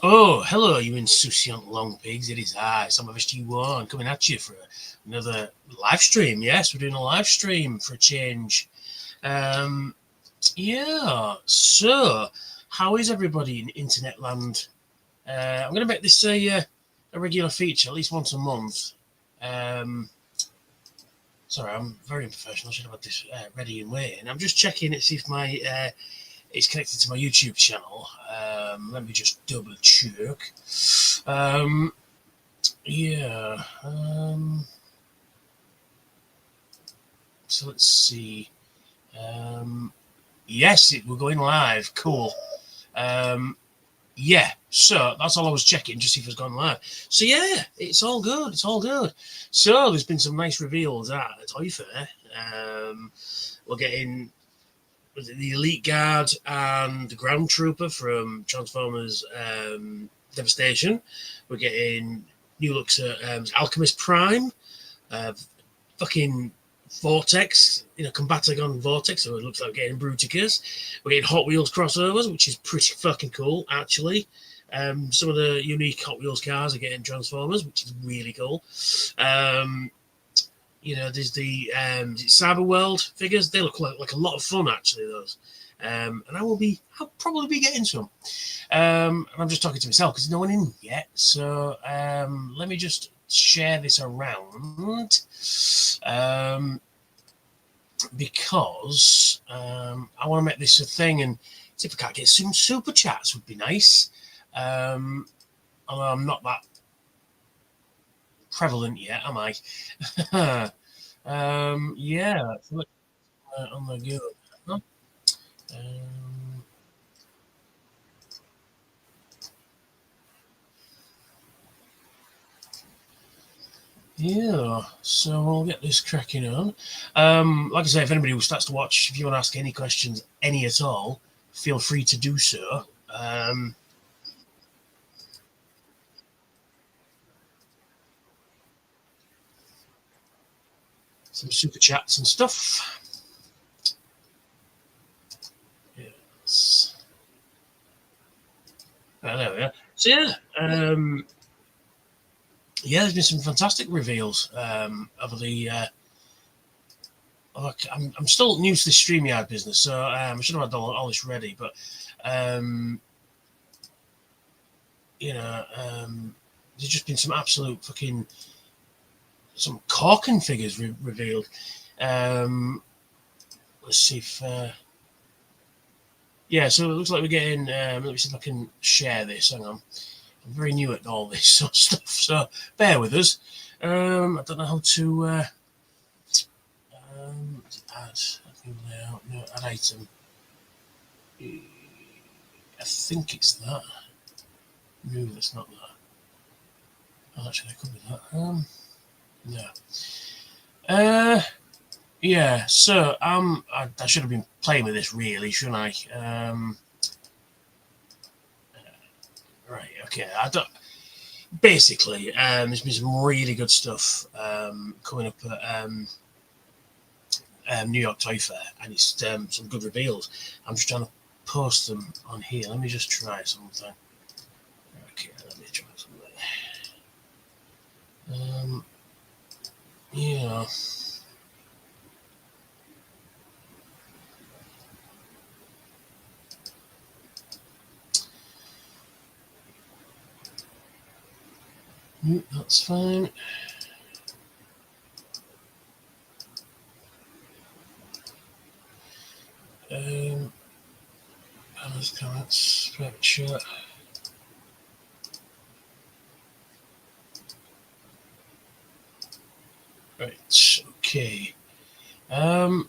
Oh, hello, you insouciant long pigs. It is I, SounwaveSG1, coming at you for another live stream. Yes, we're doing a live stream for a change. Um, yeah, so how is everybody in internet land? I'm going to make this a regular feature, at least once a month. Sorry, I'm very unprofessional. I should have had this ready and waiting. I'm just checking it, see if my it's connected to my YouTube channel. Let me just double check. Yeah. So let's see. Yes, we're going live. Cool. Yeah. So that's all I was checking, just see if it's gone live. So yeah, it's all good. It's all good. So there's been some nice reveals at the Toy Fair. We're getting the Elite Guard and the Ground Trooper from Transformers Devastation. We're getting new looks at Alchemist Prime, fucking Vortex, Combatagon Vortex, so it looks like getting Bruticus. We're getting Hot Wheels crossovers, which is pretty fucking cool, actually. Some of the unique Hot Wheels cars are getting Transformers, which is really cool. There's the Cyber World figures. They look like a lot of fun, actually, those. And I'll probably be getting some. And I'm just talking to myself because no one in yet. So let me just share this around. Because I want to make this a thing, and see if I can't get some super chats would be nice. Although I'm not that prevalent yet, am I? Yeah, on the go. Yeah, so we'll get this cracking on. Like I say, if anybody who starts to watch, if you want to ask any questions, any at all, feel free to do so. Some super chats and stuff. Yes. There we are. So yeah, there's been some fantastic reveals over the. I'm still new to the StreamYard business, so I should have had all this ready. But there's just been some absolute fucking some corking figures revealed. Let's see if. Yeah, so it looks like we're getting. Let me see if I can share this. Hang on. I'm very new at all this sort of stuff, so bear with us. I don't know how to add new layout, no, add item. I think it's that. No, that's not that. Oh, actually, it could be that. No. Yeah. So I should have been playing with this really, shouldn't I? Right. Okay. I don't. Basically, there's been some really good stuff coming up at New York Toy Fair, and it's some good reveals. I'm just trying to post them on here. Let me just try something. Okay, let me try something. Yeah. That's fine. Banners, comments, private chat. Right. Okay. I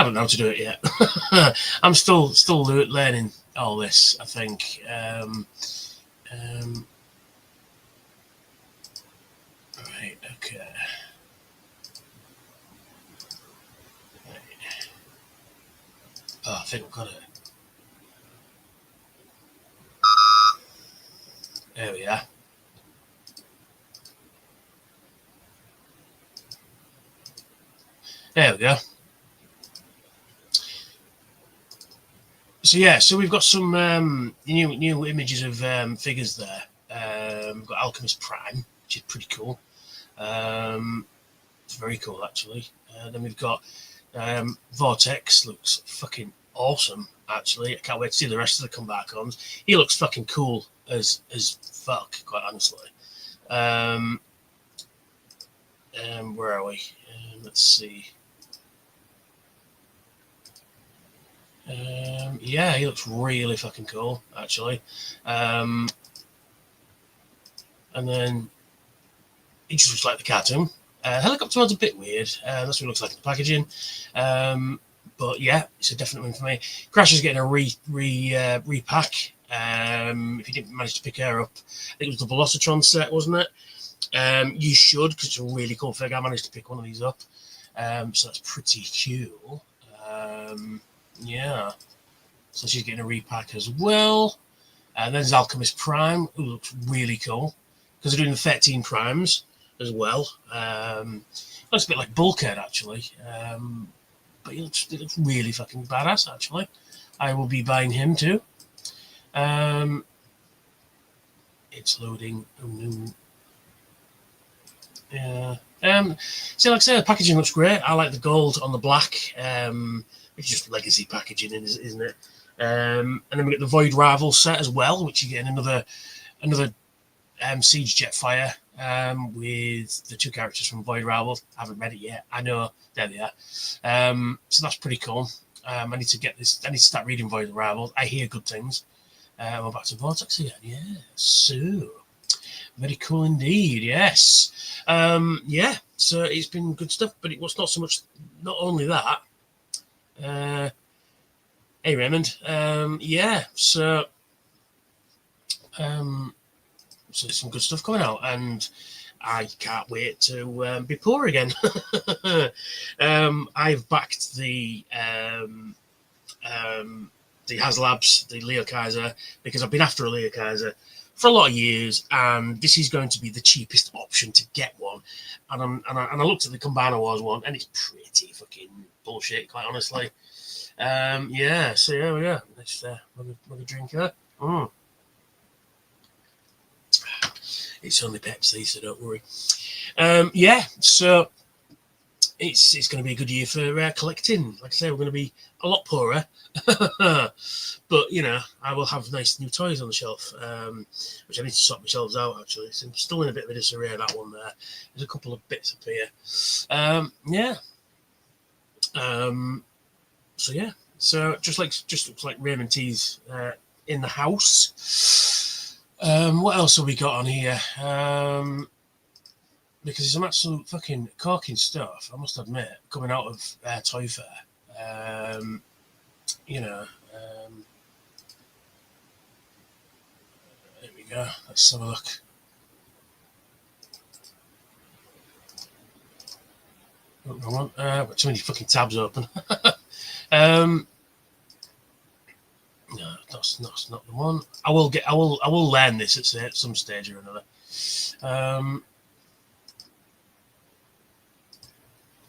don't know how to do it yet. I'm still learning all this, I think. Right. Okay. Right. Oh, I think I've got it. There we are. There we go. So yeah, so we've got some new images of figures there. We've got Alchemist Prime, which is pretty cool. It's very cool actually. Then we've got Vortex, looks fucking awesome actually. I can't wait to see the rest of the comeback ons. He looks fucking cool as fuck, quite honestly. Where are we? Let's see. Yeah, he looks really fucking cool, actually. And then he just looks like the cartoon. Helicopter one's a bit weird. That's what it looks like in the packaging. But yeah, it's a definite win for me. Crash is getting a repack. If you didn't manage to pick her up, I think it was the Velocitron set, wasn't it? You should, because it's a really cool figure. I managed to pick one of these up. So that's pretty cool. Yeah. So she's getting a repack as well. And then there's Alchemist Prime, who looks really cool, because they're doing the 13 primes as well. Looks a bit like Bulkhead, actually. But he looks really fucking badass, actually. I will be buying him too. It's loading. Oh no. Yeah. So like I said, the packaging looks great. I like the gold on the black. It's just legacy packaging, isn't it? And then we get the Void Rival set as well, which you get another Siege Jetfire with the two characters from Void Rival. I haven't read it yet. I know, there they are. So that's pretty cool. I need to get this. I need to start reading Void Rival. I hear good things. We're back to Vortex again. Yeah, so very cool indeed. Yes. Yeah. So it's been good stuff, but it was not so much. Not only that. Hey Raymond. Yeah. So there's some good stuff coming out, and I can't wait to be poor again. I've backed the HasLabs, the Leo Kaiser, because I've been after a Leo Kaiser for a lot of years, and this is going to be the cheapest option to get one. And I looked at the Combiner Wars one, and it's pretty fucking bullshit, quite honestly. Yeah, so yeah, we go. Let's have a drink here. It's only Pepsi, so don't worry. Yeah, so it's going to be a good year for collecting. Like I say, we're going to be a lot poorer, but you know, I will have nice new toys on the shelf, which I need to sort my shelves out actually. So I'm still in a bit of a disarray. That one there. There's a couple of bits up here. Yeah. So yeah. So just looks like Raymond T's in the house. What else have we got on here? Because it's some absolute fucking corking stuff, I must admit, coming out of Toy Fair. You know, there we go. Let's have a look. Got too many fucking tabs open. No, that's not the one. I will learn this at some stage or another.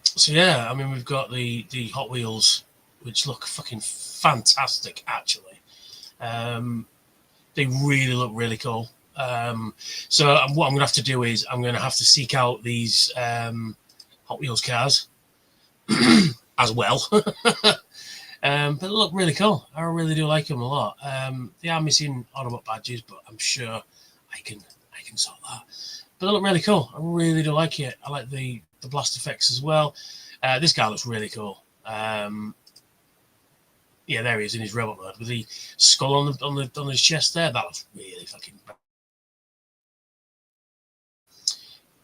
So yeah, I mean, we've got the Hot Wheels, which look fucking fantastic actually. They really look really cool. So what I'm gonna have to do is I'm gonna have to seek out these Hot Wheels cars as well. But they look really cool. I really do like them a lot. They are missing Autobot badges, but I'm sure I can sort that. But they look really cool. I really do like it. I like the blast effects as well. This guy looks really cool. Yeah, there he is in his robot mode with the skull on his chest there. That looks really fucking bad.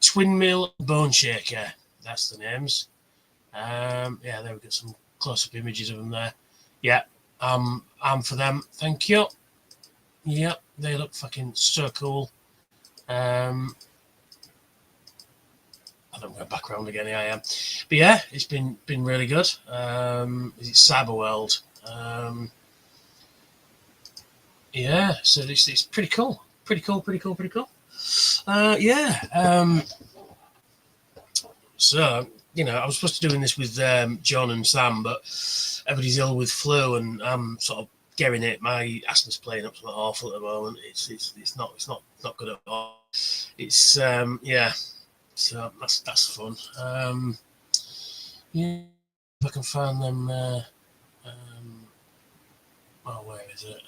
Twin Mill Bone Shaker. That's the names. Yeah, there we got some close-up images of them there. Yeah, I'm for them. Thank you. Yeah, they look fucking so cool. I don't go back around again. I am, but yeah, it's been really good. Is it Cyberworld? Yeah, so it's pretty cool. Yeah. So you know, I was supposed to be doing this with John and Sam, but everybody's ill with flu, and I'm sort of getting it. My asthma's playing up something awful at the moment. It's not good at all. It's yeah. So that's fun. Yeah, if I can find them. Oh, where is it?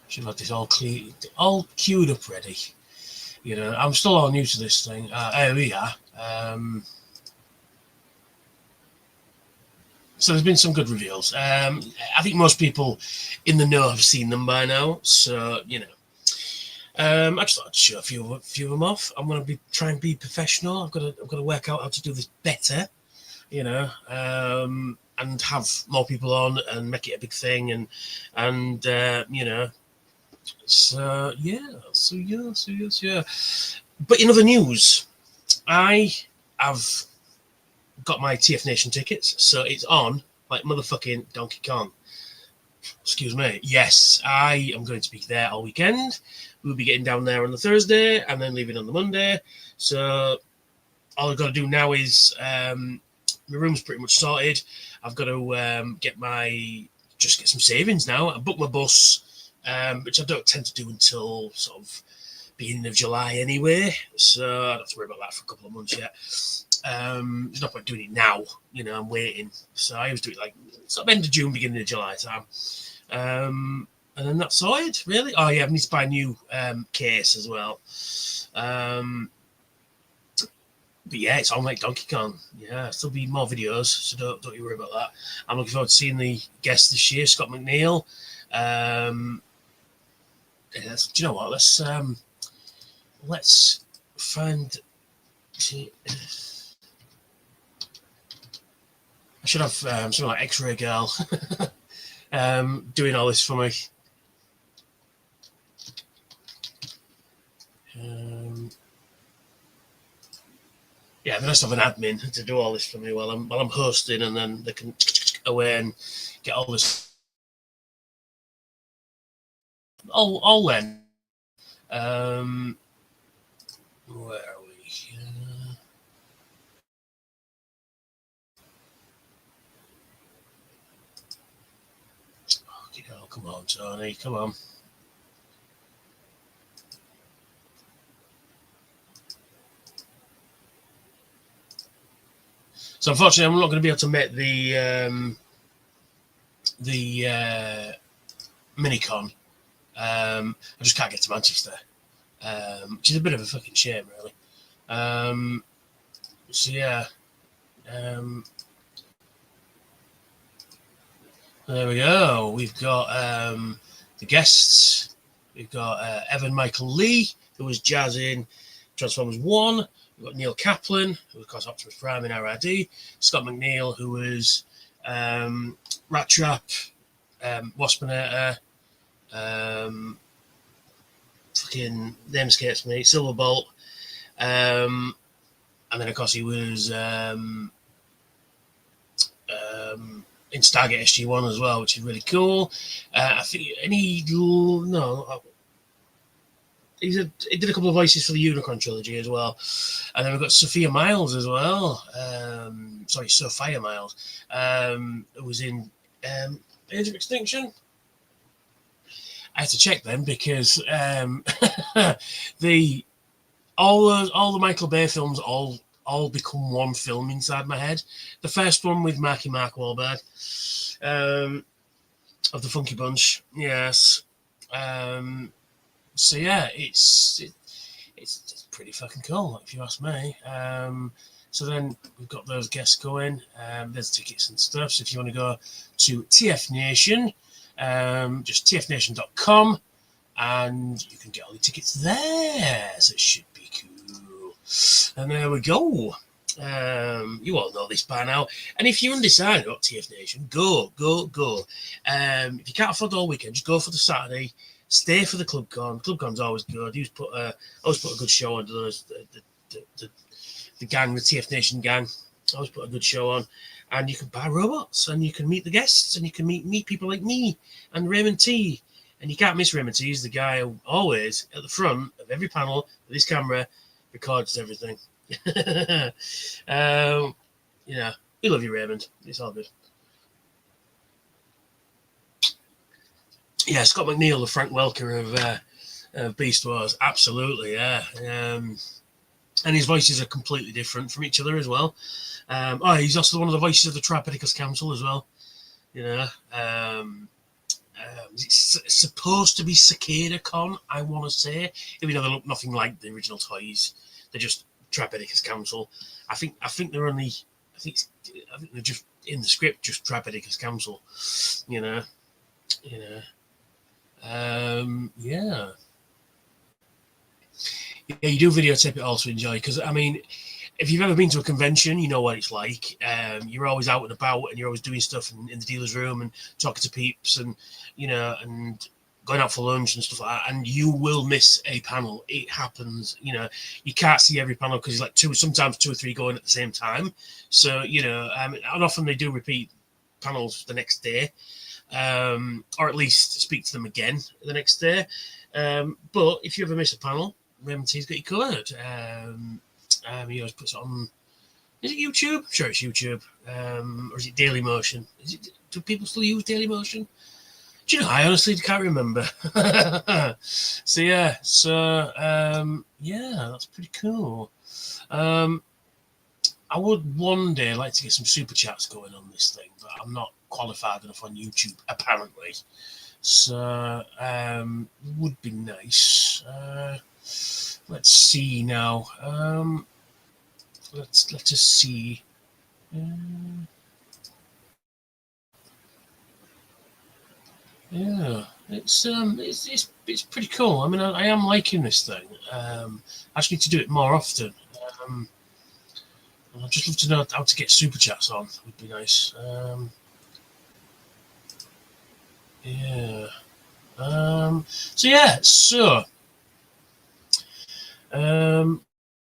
Should have this all queued up ready. You know, I'm still all new to this thing. Here we are. So there's been some good reveals. I think most people in the know have seen them by now. So, you know, I just thought I'd show a few of them off. I'm going to try and be professional. I've got to work out how to do this better, you know, and have more people on and make it a big thing, and you know. So yeah. But in other news, I have got my TF Nation tickets, so it's on like motherfucking Donkey Kong. Excuse me. Yes, I am going to be there all weekend. We'll be getting down there on the Thursday and then leaving on the Monday. So all I've got to do now is my room's pretty much sorted. I've got to get some savings now. I booked my bus, which I don't tend to do until sort of beginning of July anyway. So I don't have to worry about that for a couple of months yet. There's no point doing it now, you know, I'm waiting. So I always do it like sort of end of June, beginning of July time. And then that's sorted, really. Oh yeah, I need to buy a new case as well. But yeah, it's on like Donkey Kong. Yeah, there'll be more videos, so don't you worry about that. I'm looking forward to seeing the guest this year, Scott McNeil. Yeah, do you know what? Let's find. I should have something like X-Ray Girl doing all this for me. Yeah, they must have an admin to do all this for me while I'm hosting, and then they can away and get all this. All then. Where are we? Oh, come on, Tony, come on. So unfortunately, I'm not going to be able to make the Minicon. I just can't get to Manchester, which is a bit of a fucking shame, really. So yeah, there we go. We've got the guests. We've got Evan Michael Lee, who was Jazz in Transformers 1. We've got Neil Kaplan, who was, of course, Optimus Prime in RRD. Scott McNeil, who was Rat Trap, Waspinator, fucking name escapes me, Silverbolt. And then, of course, he was in Stargate SG1 as well, which is really cool. I think he did a couple of voices for the Unicron trilogy as well. And then we've got Sophia Miles as well. Sophia Miles, who was in Age of Extinction. I had to check them because all the Michael Bay films all become one film inside my head. The first one with Mark Wahlberg, of the Funky Bunch, yes. So yeah, it's pretty fucking cool, if you ask me. So then we've got those guests going. There's tickets and stuff. So if you want to go to TF Nation, just tfnation.com, and you can get all the tickets there. So it should be cool. And there we go. You all know this by now. And if you're undecided about TF Nation, go. If you can't afford the whole weekend, just go for the Saturday. Stay for the Clubcon. Clubcon's always good. You always put a good show on to those the gang, the TF Nation gang. Always put a good show on, and you can buy robots, and you can meet the guests, and you can meet people like me and Raymond T. And you can't miss Raymond T. He's the guy who always at the front of every panel with his camera records everything. You know, we love you, Raymond. It's all good. Yeah, Scott McNeil, the Frank Welker of Beast Wars, absolutely, yeah. And his voices are completely different from each other as well. He's also one of the voices of the Tripedicus Council as well. You know, it's supposed to be Cicada Con, I want to say, even though they look nothing like the original toys. They're just Tripedicus Council. I think they're only. I think they're just in the script, just Tripedicus Council. You know. Yeah. Yeah, you do videotape it all to enjoy, because I mean, if you've ever been to a convention, you know what it's like. You're always out and about, and you're always doing stuff in the dealer's room and talking to peeps, and and going out for lunch and stuff like that. And you will miss a panel. It happens. You can't see every panel because it's like sometimes two or three going at the same time. So and often they do repeat panels the next day, or at least speak to them again the next day. But if you ever miss a panel, Raymond T's got you covered. He always puts it on. Is it YouTube? I'm sure it's YouTube. Or is it Daily Motion? Do people still use Daily Motion? Do you know? I honestly can't remember. So yeah, that's pretty cool. I would one day like to get some super chats going on this thing, but I'm not qualified enough on YouTube apparently. So would be nice. Let's see now. Let's just see. Yeah, it's pretty cool. I mean, I am liking this thing. I just need to do it more often. I'd just love to know how to get super chats on. Would be nice. Yeah. I'm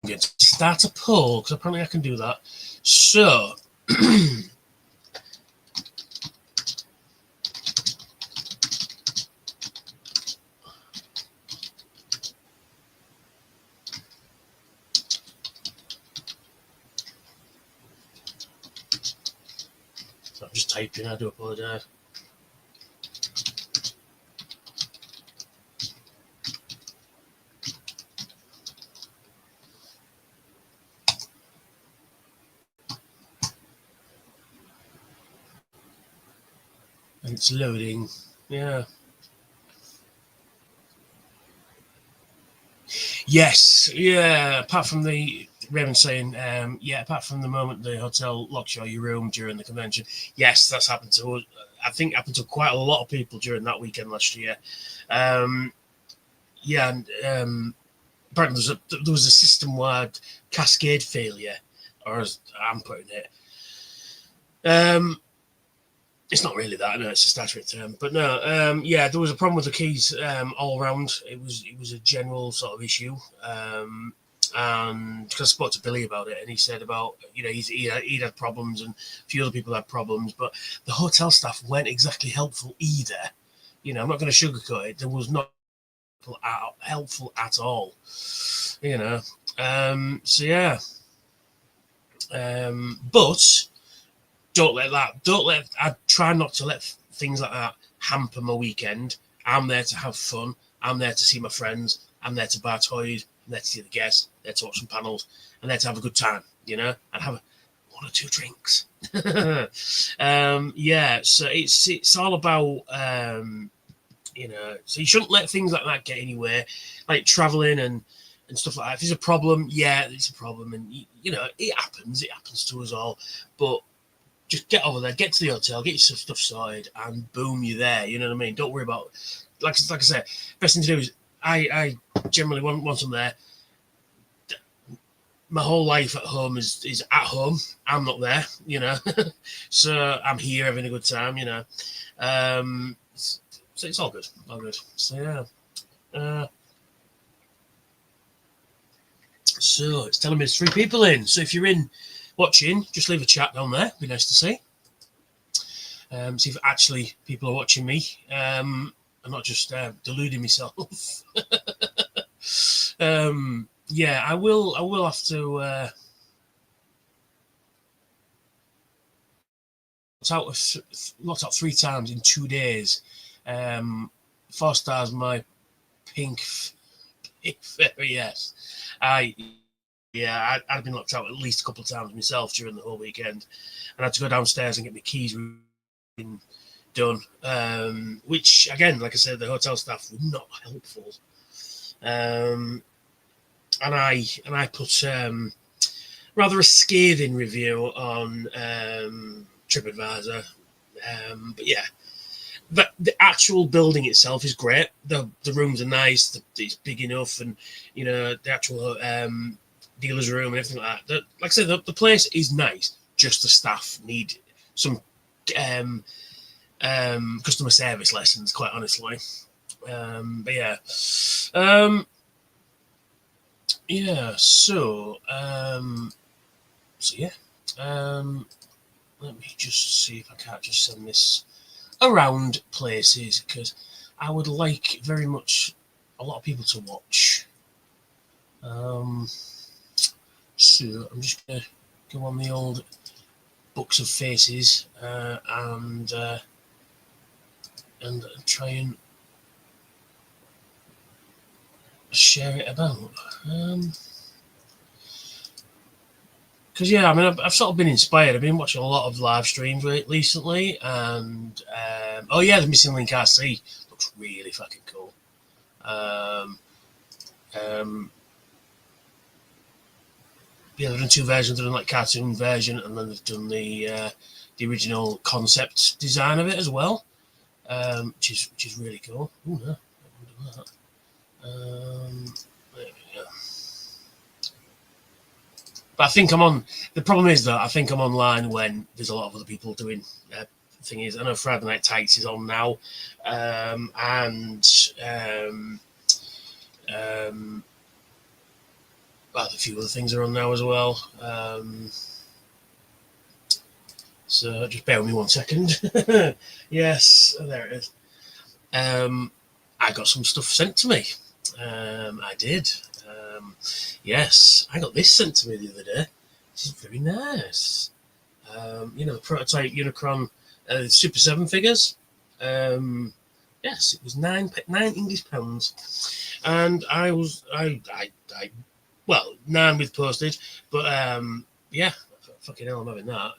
going to start a poll, because apparently I can do that. So. I'm just typing, I do apologise. And it's loading. Yeah. Yes. Yeah. Apart from the Raymond saying, apart from the moment the hotel locks you out of your room during the convention, yes, that's happened to us. I think happened to quite a lot of people during that weekend last year. And apparently there was a system-wide cascade failure, or as I'm putting it. It's not really that. I know it's a statutory term, but no. There was a problem with the keys all around. It was a general sort of issue. And because I spoke to Billy about it, and he said about he'd had problems, and a few other people had problems, but the hotel staff weren't exactly helpful either. I'm not going to sugarcoat it. There was not helpful at all. But I try not to let things like that hamper my weekend. I'm there to have fun. I'm there to see my friends. I'm there to buy toys. I'm there to see the guests. I'm there to watch some panels. I'm there to have a good time, and have one or two drinks. So it's all about, so you shouldn't let things like that get anywhere, like traveling and stuff like that. If there's a problem, it's a problem, and it happens. It happens to us all, but just get over there, get to the hotel, get your stuff sorted, and boom, you're there. You know what I mean? Don't worry about, like I said, best thing to do is I generally once I'm there, my whole life at home is at home. I'm not there, so I'm here having a good time, so it's all good, So yeah. So it's telling me there's 3 people in. So if you're in watching, just leave a chat down there. Be nice to see. See if actually people are watching me. I'm not just deluding myself. I will have to locked out 3 times in 2 days. 4 stars, my pink fairy. Yes, I'd been locked out at least a couple of times myself during the whole weekend, and I had to go downstairs and get my keys done. Which again, like I said, the hotel staff were not helpful. And I put rather a scathing review on TripAdvisor. But yeah, but the actual building itself is great. The rooms are nice. It's big enough, and you know the actual dealer's room and everything like that. Like I said, the place is nice. Just the staff need some customer service lessons, quite honestly. But yeah. Yeah, so yeah. Let me just see if I can't just send this around places, because I would like very much a lot of people to watch. So I'm just gonna go on the old books of faces and try and share it about. Because yeah, I mean, I've sort of been inspired. I've been watching a lot of live streams recently, and oh yeah, the Missing Link RC looks really fucking cool. Yeah, they've done 2 versions. They've done like cartoon version, and then they've done the original concept design of it as well, which is really cool. Ooh, no, I wonder that. There we go. But I think I'm on. The problem is that I think I'm online when there's a lot of other people doing thingies. I know Friday Night Tights is on now, and well, a few other things are on now as well. So just bear with me 1 second. Yes, there it is. I got some stuff sent to me. I did. Yes, I got this sent to me the other day. This is very nice. You know, the prototype Unicron Super 7 figures. Yes, it was nine English pounds, and I well, 9 with postage, but yeah, fucking hell, I'm having that.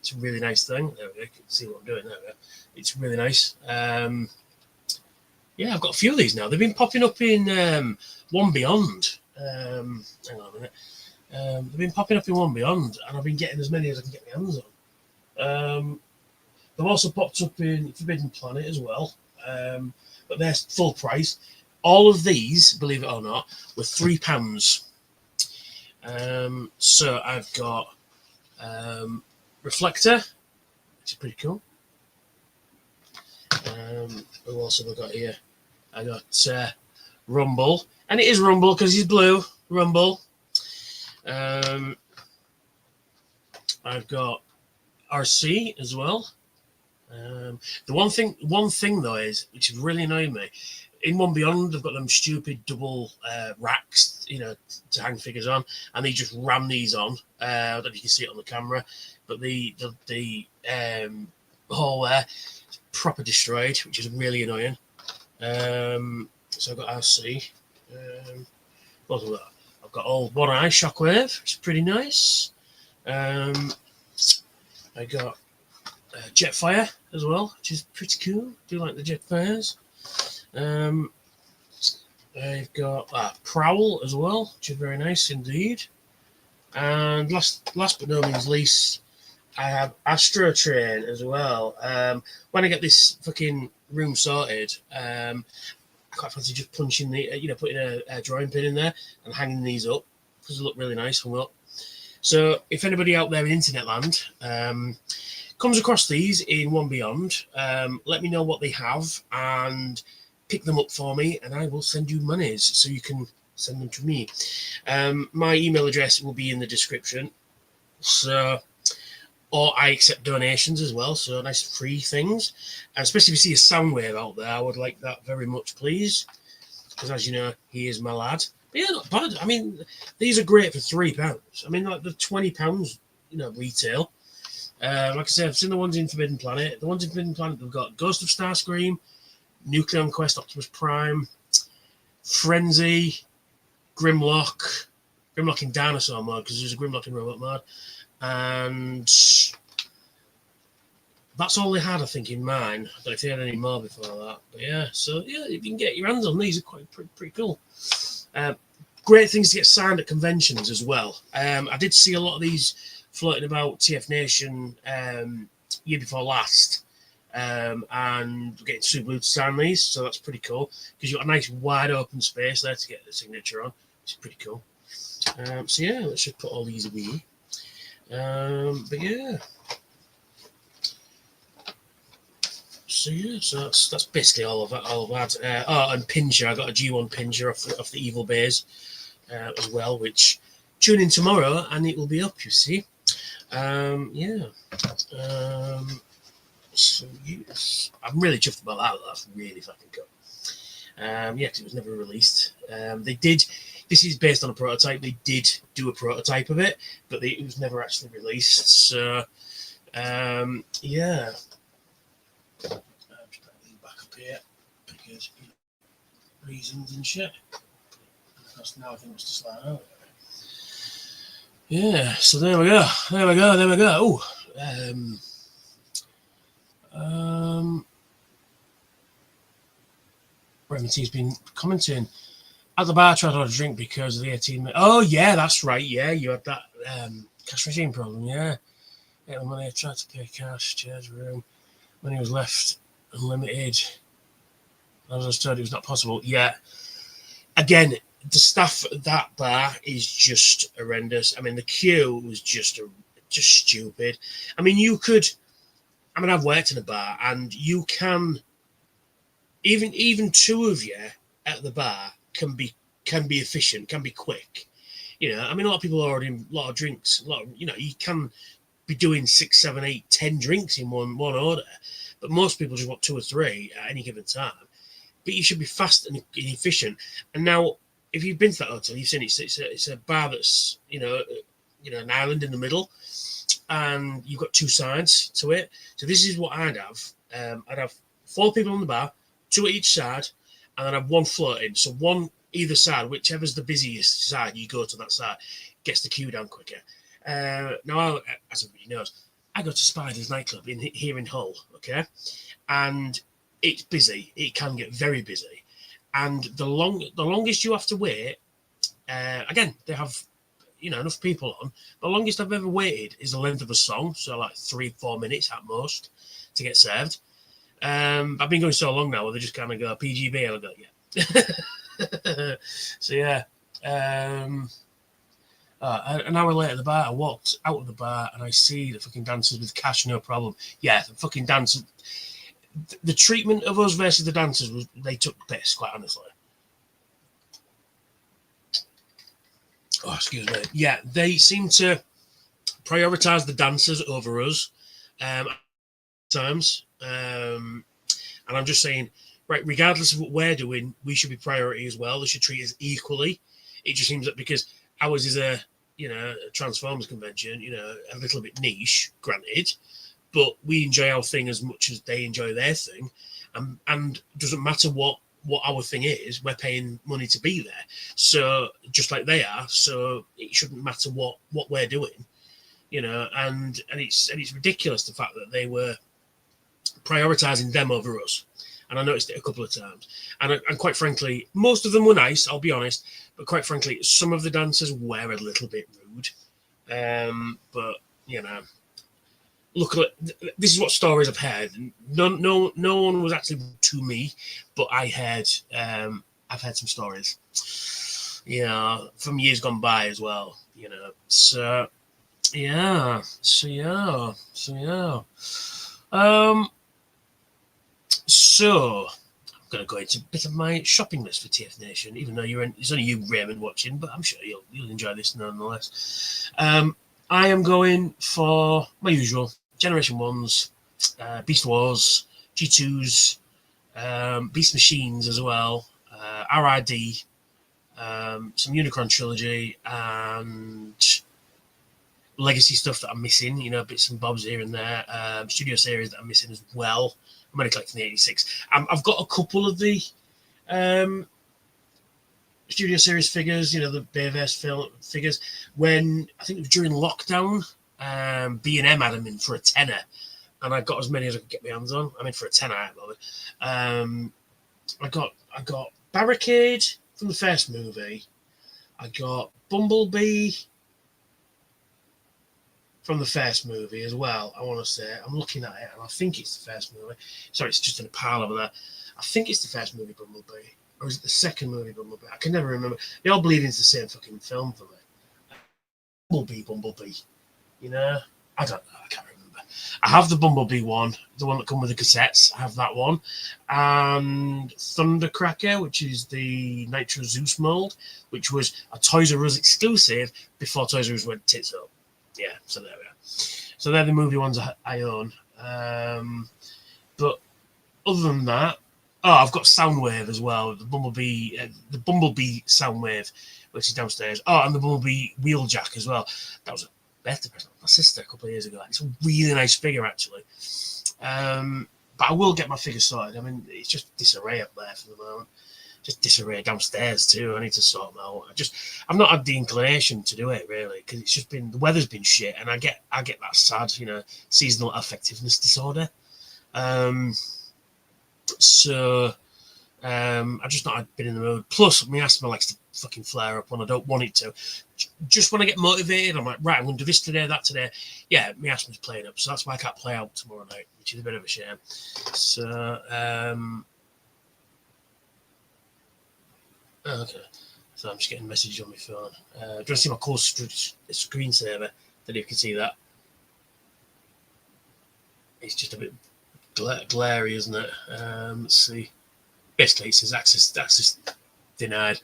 It's a really nice thing. There we go. You can see what I'm doing there. It's really nice. Yeah, I've got a few of these now. They've been popping up in One Beyond. Hang on a minute. They've been popping up in One Beyond, and I've been getting as many as I can get my hands on. They've also popped up in Forbidden Planet as well, but they're full price. All of these, believe it or not, were £3. So I've got Reflector, which is pretty cool. Who else have I got here? I got Rumble, and it is Rumble because he's blue. Rumble. I've got RC as well. The one thing though is, which is really annoying me, in One Beyond they've got them stupid double racks, you know, to hang figures on, and they just ram these on. I don't know if you can see it on the camera, but the hole there is proper destroyed, which is really annoying. So I've got RC. What have I got? I've got old One Eye Shockwave, which is pretty nice. I got Jetfire as well, which is pretty cool. I do like the Jetfires. I've got Prowl as well, which is very nice indeed. And last but no means least, I have Astro Train as well. When I get this fucking room sorted, I quite fancy just punching putting a drawing pin in there and hanging these up because they look really nice hung up. So if anybody out there in internet land comes across these in One Beyond, let me know what they have and pick them up for me, and I will send you monies so you can send them to me. My email address will be in the description. So, or I accept donations as well, so nice free things. And especially if you see a Soundwave out there, I would like that very much, please. Because as you know, he is my lad. But yeah, not bad. I mean, these are great for £3. I mean, like the £20, retail. Like I said, I've seen the ones in Forbidden Planet. The ones in Forbidden Planet, they've got Ghost of Starscream, Nucleon Quest, Optimus Prime, Frenzy, Grimlock in dinosaur mode, because there's a Grimlock in robot mode, and that's all they had, I think, in mine. I don't know if they had any more before that, but yeah. So yeah, if you can get your hands on these, are quite pretty cool. Great things to get signed at conventions as well. I did see a lot of these floating about TF Nation year before last, and getting Super Blue to sign these, so that's pretty cool, because you've got a nice wide open space there to get the signature on, which is pretty cool. So yeah, let's just put all these away. But yeah. So yeah, so that's basically all of that. And Pinscher, I got a G1 Pinscher off the Evil Bays as well, which tune in tomorrow and it will be up, you see. Yeah. So yes, I'm really chuffed about that. That's really fucking cool. Yeah, because it was never released. They did. This is based on a prototype. They did do a prototype of it, but it was never actually released. So yeah. I'm just putting back up here because reasons and shit. Because now I think it's just like out. Yeah. So there we go. Oh. Remington's been commenting at the bar. Tried to order a drink because of the 18 minutes. Oh yeah, that's right. Yeah, you had that cash machine problem. Yeah. When money, I tried to pay cash, change room. Money was left unlimited. I was told it was not possible. Yeah. Again, the staff at that bar is just horrendous. I mean, the queue was just stupid. I mean, I've worked in a bar, and you can even two of you at the bar can be efficient, can be quick. You know, I mean, a lot of people are ordering a lot of drinks. You can be doing 6, 7, 8, 10 drinks in one order, but most people just want 2 or 3 at any given time. But you should be fast and efficient. And now, if you've been to that hotel, you've seen it's a bar that's an island in the middle, and you've got 2 sides to it. So this is what I'd have. I'd have 4 people on the bar, 2 at each side, and then I'd have 1 floating. So 1 either side, whichever's the busiest side, you go to that side, gets the queue down quicker. Now, as everybody knows, I go to Spider's nightclub here in Hull, okay, and it's busy. It can get very busy, and the longest you have to wait. Again, they have enough people on. The longest I've ever waited is the length of a song, so like 3-4 minutes at most to get served. I've been going so long now where they just kind of go PGB, and I go yeah. So yeah. An hour later at the bar, I walked out of the bar and I see the fucking dancers with cash, no problem. Yeah, the fucking dancers. The treatment of us versus the dancers they took the piss, quite honestly. Oh, excuse me. Yeah, they seem to prioritise the dancers over us times. And I'm just saying, right, regardless of what we're doing, we should be priority as well. They should treat us equally. It just seems that because ours is a Transformers convention, a little bit niche, granted, but we enjoy our thing as much as they enjoy their thing, and it doesn't matter what our thing is, we're paying money to be there, so just like they are, so it shouldn't matter what we're doing, and it's ridiculous the fact that they were prioritizing them over us. And I noticed it a couple of times. And quite frankly, most of them were nice, I'll be honest. But quite frankly, some of the dancers were a little bit rude. But, look, this is what stories I've heard. No one was actually to me, but I've heard some stories, from years gone by as well, So, yeah. So I'm going to go into a bit of my shopping list for TF Nation, even though it's only you, Raymond, watching, but I'm sure you'll enjoy this nonetheless. I am going for my usual Generation 1s, Beast Wars, G2s, Beast Machines as well, RID, some Unicron Trilogy, and legacy stuff that I'm missing, you know, bits and bobs here and there. Studio series that I'm missing as well. I'm only collecting the 86. I've got a couple of the studio series figures, you know, the Bayverse film figures. When I think it was during lockdown, B&M had them in for a tenner, and I got as many as I could get my hands on. I mean, for a tenner, I love it. I got Barricade from the first movie. I got Bumblebee from the first movie as well. I want to say, I'm looking at it, and I think it's the first movie. Sorry, it's just in a pile over there. I think it's the first movie, Bumblebee. Or is it the second movie, Bumblebee? I can never remember. They all bleed into the same fucking film for me. Bumblebee. You know? I don't know. I can't remember. I have the Bumblebee one, the one that come with the cassettes. I have that one. And Thundercracker, which is the Nitro Zeus mold, which was a Toys R Us exclusive before Toys R Us went tits up. Yeah, so there we are. So they're the movie ones I own. But other than that, I've got Soundwave as well. The Bumblebee Soundwave, which is downstairs. And the Bumblebee Wheeljack as well. That was a birthday present from my sister a couple of years ago. It's a really nice figure, actually. But I will get my figure sorted. I mean, it's just disarray up there for the moment. Just disarray downstairs too. I need to sort them out. I've not had the inclination to do it really, because it's just been, the weather's been shit, and I get that sad, you know, seasonal affectiveness disorder. So I've just not been in the mood. Plus, my asthma likes to fucking flare up when I don't want it to. Just when I get motivated, I'm like, right, I'm going to do this today, that today. Yeah, my asthma's playing up, so that's why I can't play out tomorrow night, which is a bit of a shame. So, okay. So I'm just getting messages on my phone. Do you want to see my cool screensaver? That you can see that. It's just a bit glary, isn't it? Let's see. Basically, it says access denied.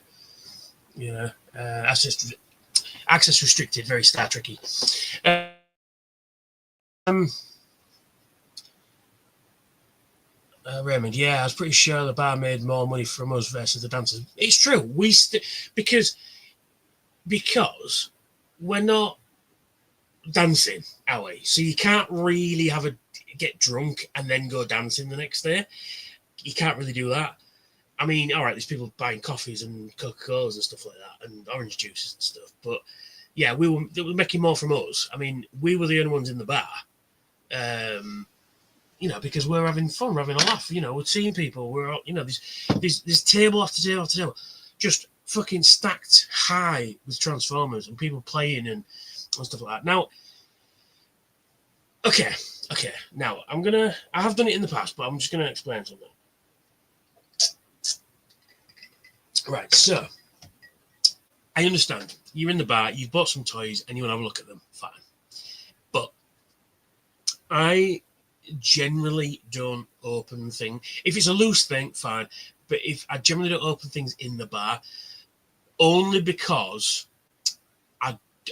You know, access restricted. Very Star Trekky. Raymond, yeah, I was pretty sure the bar made more money from us versus the dancers. It's true. Because we're not dancing, are we? So you can't really get drunk and then go dancing the next day. You can't really do that. I mean, all right, there's people buying coffees and Coca-Colas and stuff like that, and orange juices and stuff. But yeah, they were making more from us. I mean, we were the only ones in the bar. You know, because we're having fun, we're having a laugh. You know, we're seeing people. We're all, you know, there's table after table after table, just fucking stacked high with Transformers and people playing and stuff like that. Now, okay. Now I have done it in the past, but I'm just gonna explain something. Right. So I understand you're in the bar, you've bought some toys, and you want to have a look at them. Fine, but I generally don't open things. If it's a loose thing, fine. But if I generally don't open things in the bar, only because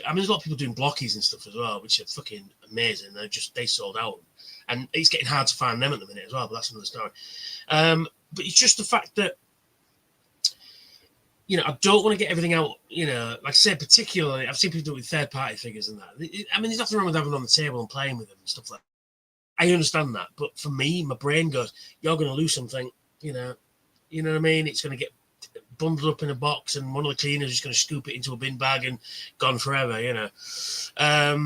I mean, there's a lot of people doing blockies and stuff as well, which are fucking amazing. They sold out, and it's getting hard to find them at the minute as well. But that's another story. But it's just the fact that, you know, I don't want to get everything out. You know, like I said, particularly I've seen people do it with third-party figures and that. I mean, there's nothing wrong with having them on the table and playing with them and stuff like that. I understand that, but for me, my brain goes, "You're going to lose something." You know what I mean? It's going to get bundled up in a box, and one of the cleaners is going to scoop it into a bin bag and gone forever. You know,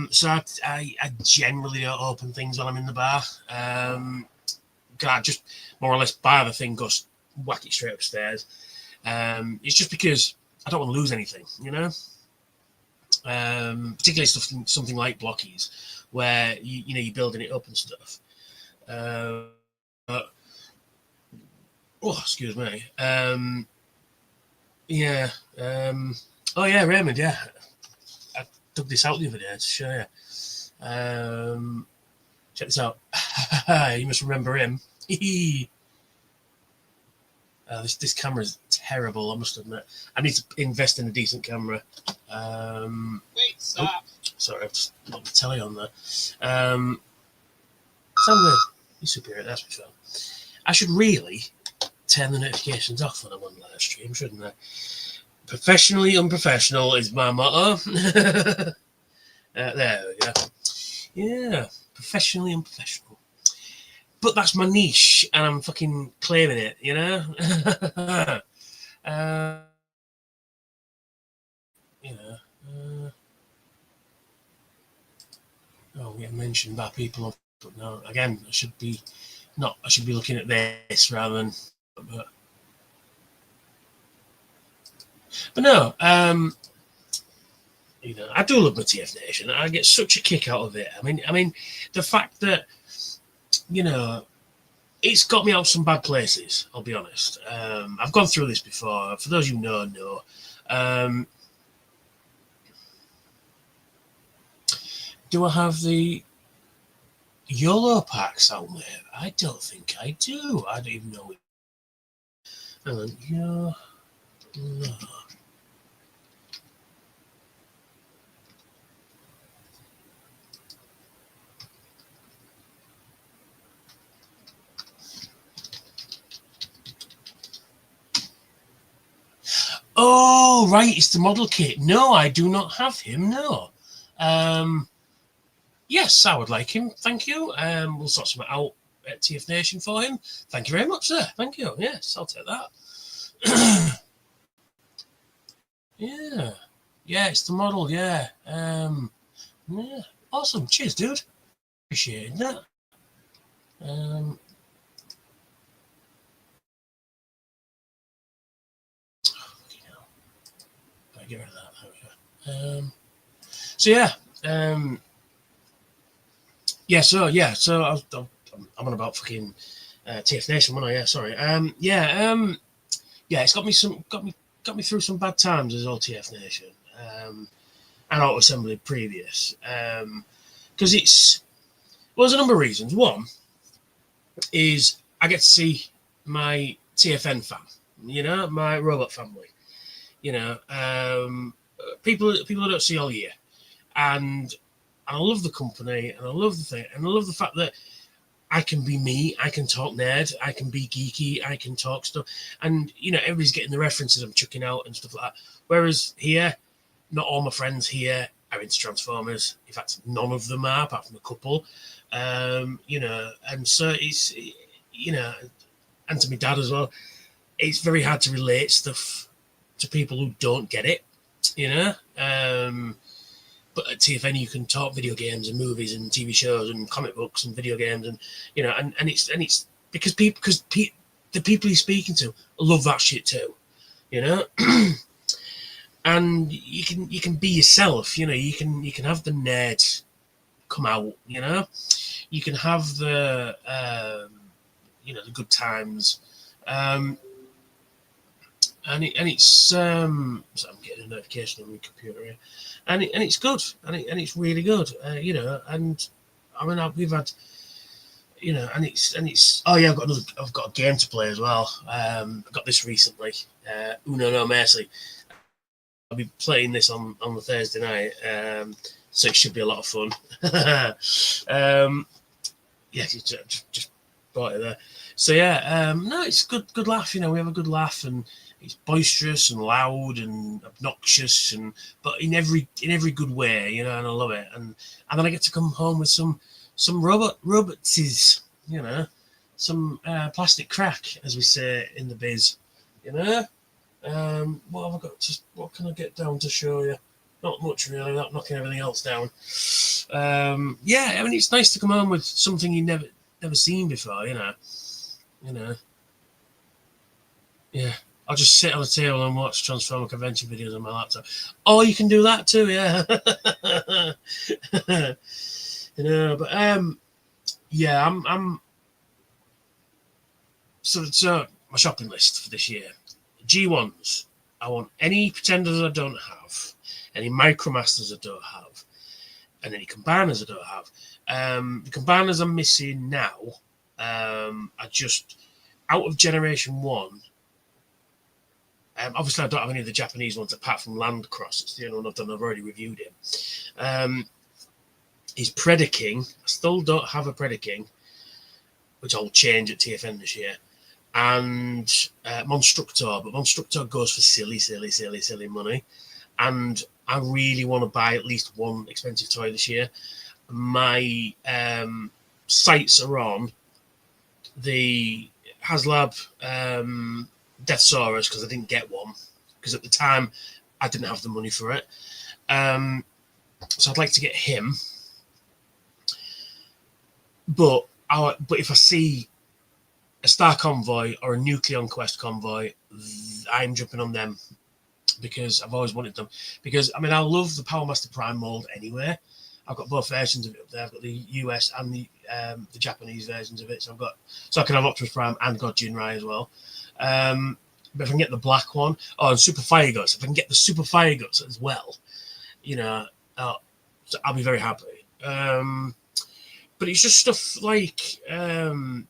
so I generally don't open things when I'm in the bar. I just more or less buy the thing, go whack it straight upstairs. It's just because I don't want to lose anything. You know, particularly something like blockies, where you're building it up and stuff. Excuse me. Yeah. Oh yeah, Raymond. Yeah, I took this out the other day to show you. Check this out. You must remember him. This camera is terrible, I must admit. I need to invest in a decent camera. Wait, stop. Sorry, I've just got the telly on there. Soundwave, you superior, that's my phone. I should really turn the notifications off when I'm on live stream, shouldn't I? Professionally unprofessional is my motto. There we go. Yeah, professionally unprofessional. But that's my niche, and I'm fucking claiming it, you know? You know, oh, we get mentioned by people, but no, again, I should be looking at this rather than, but no, you know, I do love my TF Nation. I get such a kick out of it. I mean, the fact that, you know, it's got me out some bad places, I'll be honest. I've gone through this before. For those who know. Do I have the YOLO pack, Soundwave? I don't think I do. I don't even know it. Hang on. YOLO. Oh, right, it's the model kit. No, I do not have him, no. Yes, I would like him, thank you. We'll sort something out at TF Nation for him. Thank you very much, sir. Thank you. Yes, I'll take that. Yeah. Yeah, it's the model, yeah. Yeah, awesome. Cheers, dude. Appreciate that. Get rid of that. So yeah, so I'm on about fucking TF Nation, wasn't I? Yeah, sorry. It's got me through some bad times as well, TF Nation, and Auto Assembly previous, because there's a number of reasons. One is I get to see my TFN fam, you know, my robot family. You know, people I don't see all year, and I love the company, and I love the thing, and I love the fact that I can be me, I can talk nerd, I can be geeky, I can talk stuff, and you know, everybody's getting the references I'm chucking out and stuff like that. Whereas here, not all my friends here are into Transformers. In fact, none of them are, apart from a couple. You know, and so it's, you know, and to my dad as well. It's very hard to relate stuff to people who don't get it, you know. But at TFN you can talk video games and movies and TV shows and comic books and video games, and you know, and it's because the people he's speaking to love that shit too, you know. And you can be yourself, you know. You can have the nerd come out, you know. You can have the you know, the good times. And it's so I'm getting a notification on my computer here, and it's good, and it's really good, you know. And I mean, we've had, you know, and it's oh yeah, I've got a game to play as well. I got this recently, Unnamed. I'll be playing this on the Thursday night, so it should be a lot of fun. Yeah, just brought it there. So yeah, no, it's good laugh. You know, we have a good laugh, and it's boisterous and loud and obnoxious, but in every good way, you know. And I love it. And then I get to come home with some robotses, you know, some plastic crack, as we say in the biz, you know. What have I got? What can I get down to show you? Not much really. Not knocking everything else down. Yeah, I mean, it's nice to come home with something you never seen before, you know. You know. Yeah. I'll just sit on a table and watch Transformer convention videos on my laptop. Oh, you can do that too, yeah. You know, but yeah, I'm so my shopping list for this year. G1s. I want any Pretenders I don't have, any Micromasters I don't have, and any Combanas I don't have. The Combanas I'm missing now are just out of Generation 1. Obviously, I don't have any of the Japanese ones apart from Landcross. It's the only one I've done. I've already reviewed him. He's Predaking. I still don't have a Predaking, which I'll change at TFN this year. And Monstructor, but Monstructor goes for silly money. And I really want to buy at least one expensive toy this year. My sights are on the HasLab Deathsaurus because I didn't get one because at the time I didn't have the money for it. So I'd like to get him. But if I see a Star Convoy or a Nucleon Quest Convoy, I'm jumping on them because I've always wanted them. Because, I mean, I love the Power Master Prime mold anyway. I've got both versions of it up there. I've got the US and the Japanese versions of it. So I can have Optimus Prime and God Jinrai as well. But if I can get the black one, and Super Fire Guts, if I can get the Super Fire Guts as well, you know, so I'll be very happy. But it's just stuff like weird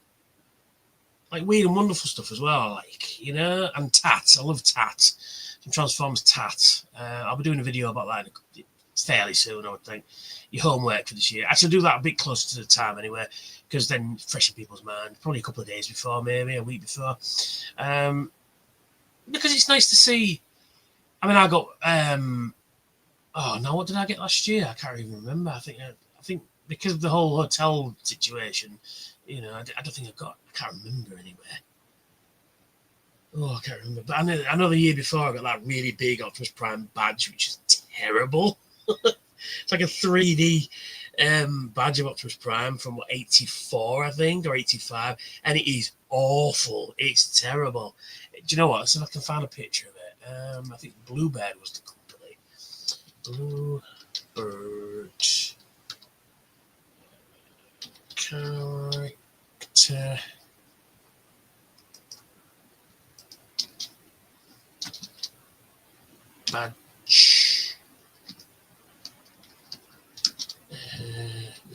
and wonderful stuff as well, like, you know, and Tat. I love Tat. From Transformers Tat. I'll be doing a video about that fairly soon, I would think. Your homework for this year. Actually, do that a bit closer to the time anyway, because then fresh in people's mind. Probably a couple of days before, maybe a week before. Because it's nice to see. I mean, I got. What did I get last year? I can't even remember. I think because of the whole hotel situation, you know, I don't think I can't remember anywhere. Oh, I can't remember. But I know the year before I got that really big Optimus Prime badge, which is terrible. It's like a 3D badge of Optimus Prime from 84, I think, or 85, and it is awful. It's terrible. Do you know what? Let's see if I can find a picture of it. I think Bluebird was the company. Bluebird character. Badge.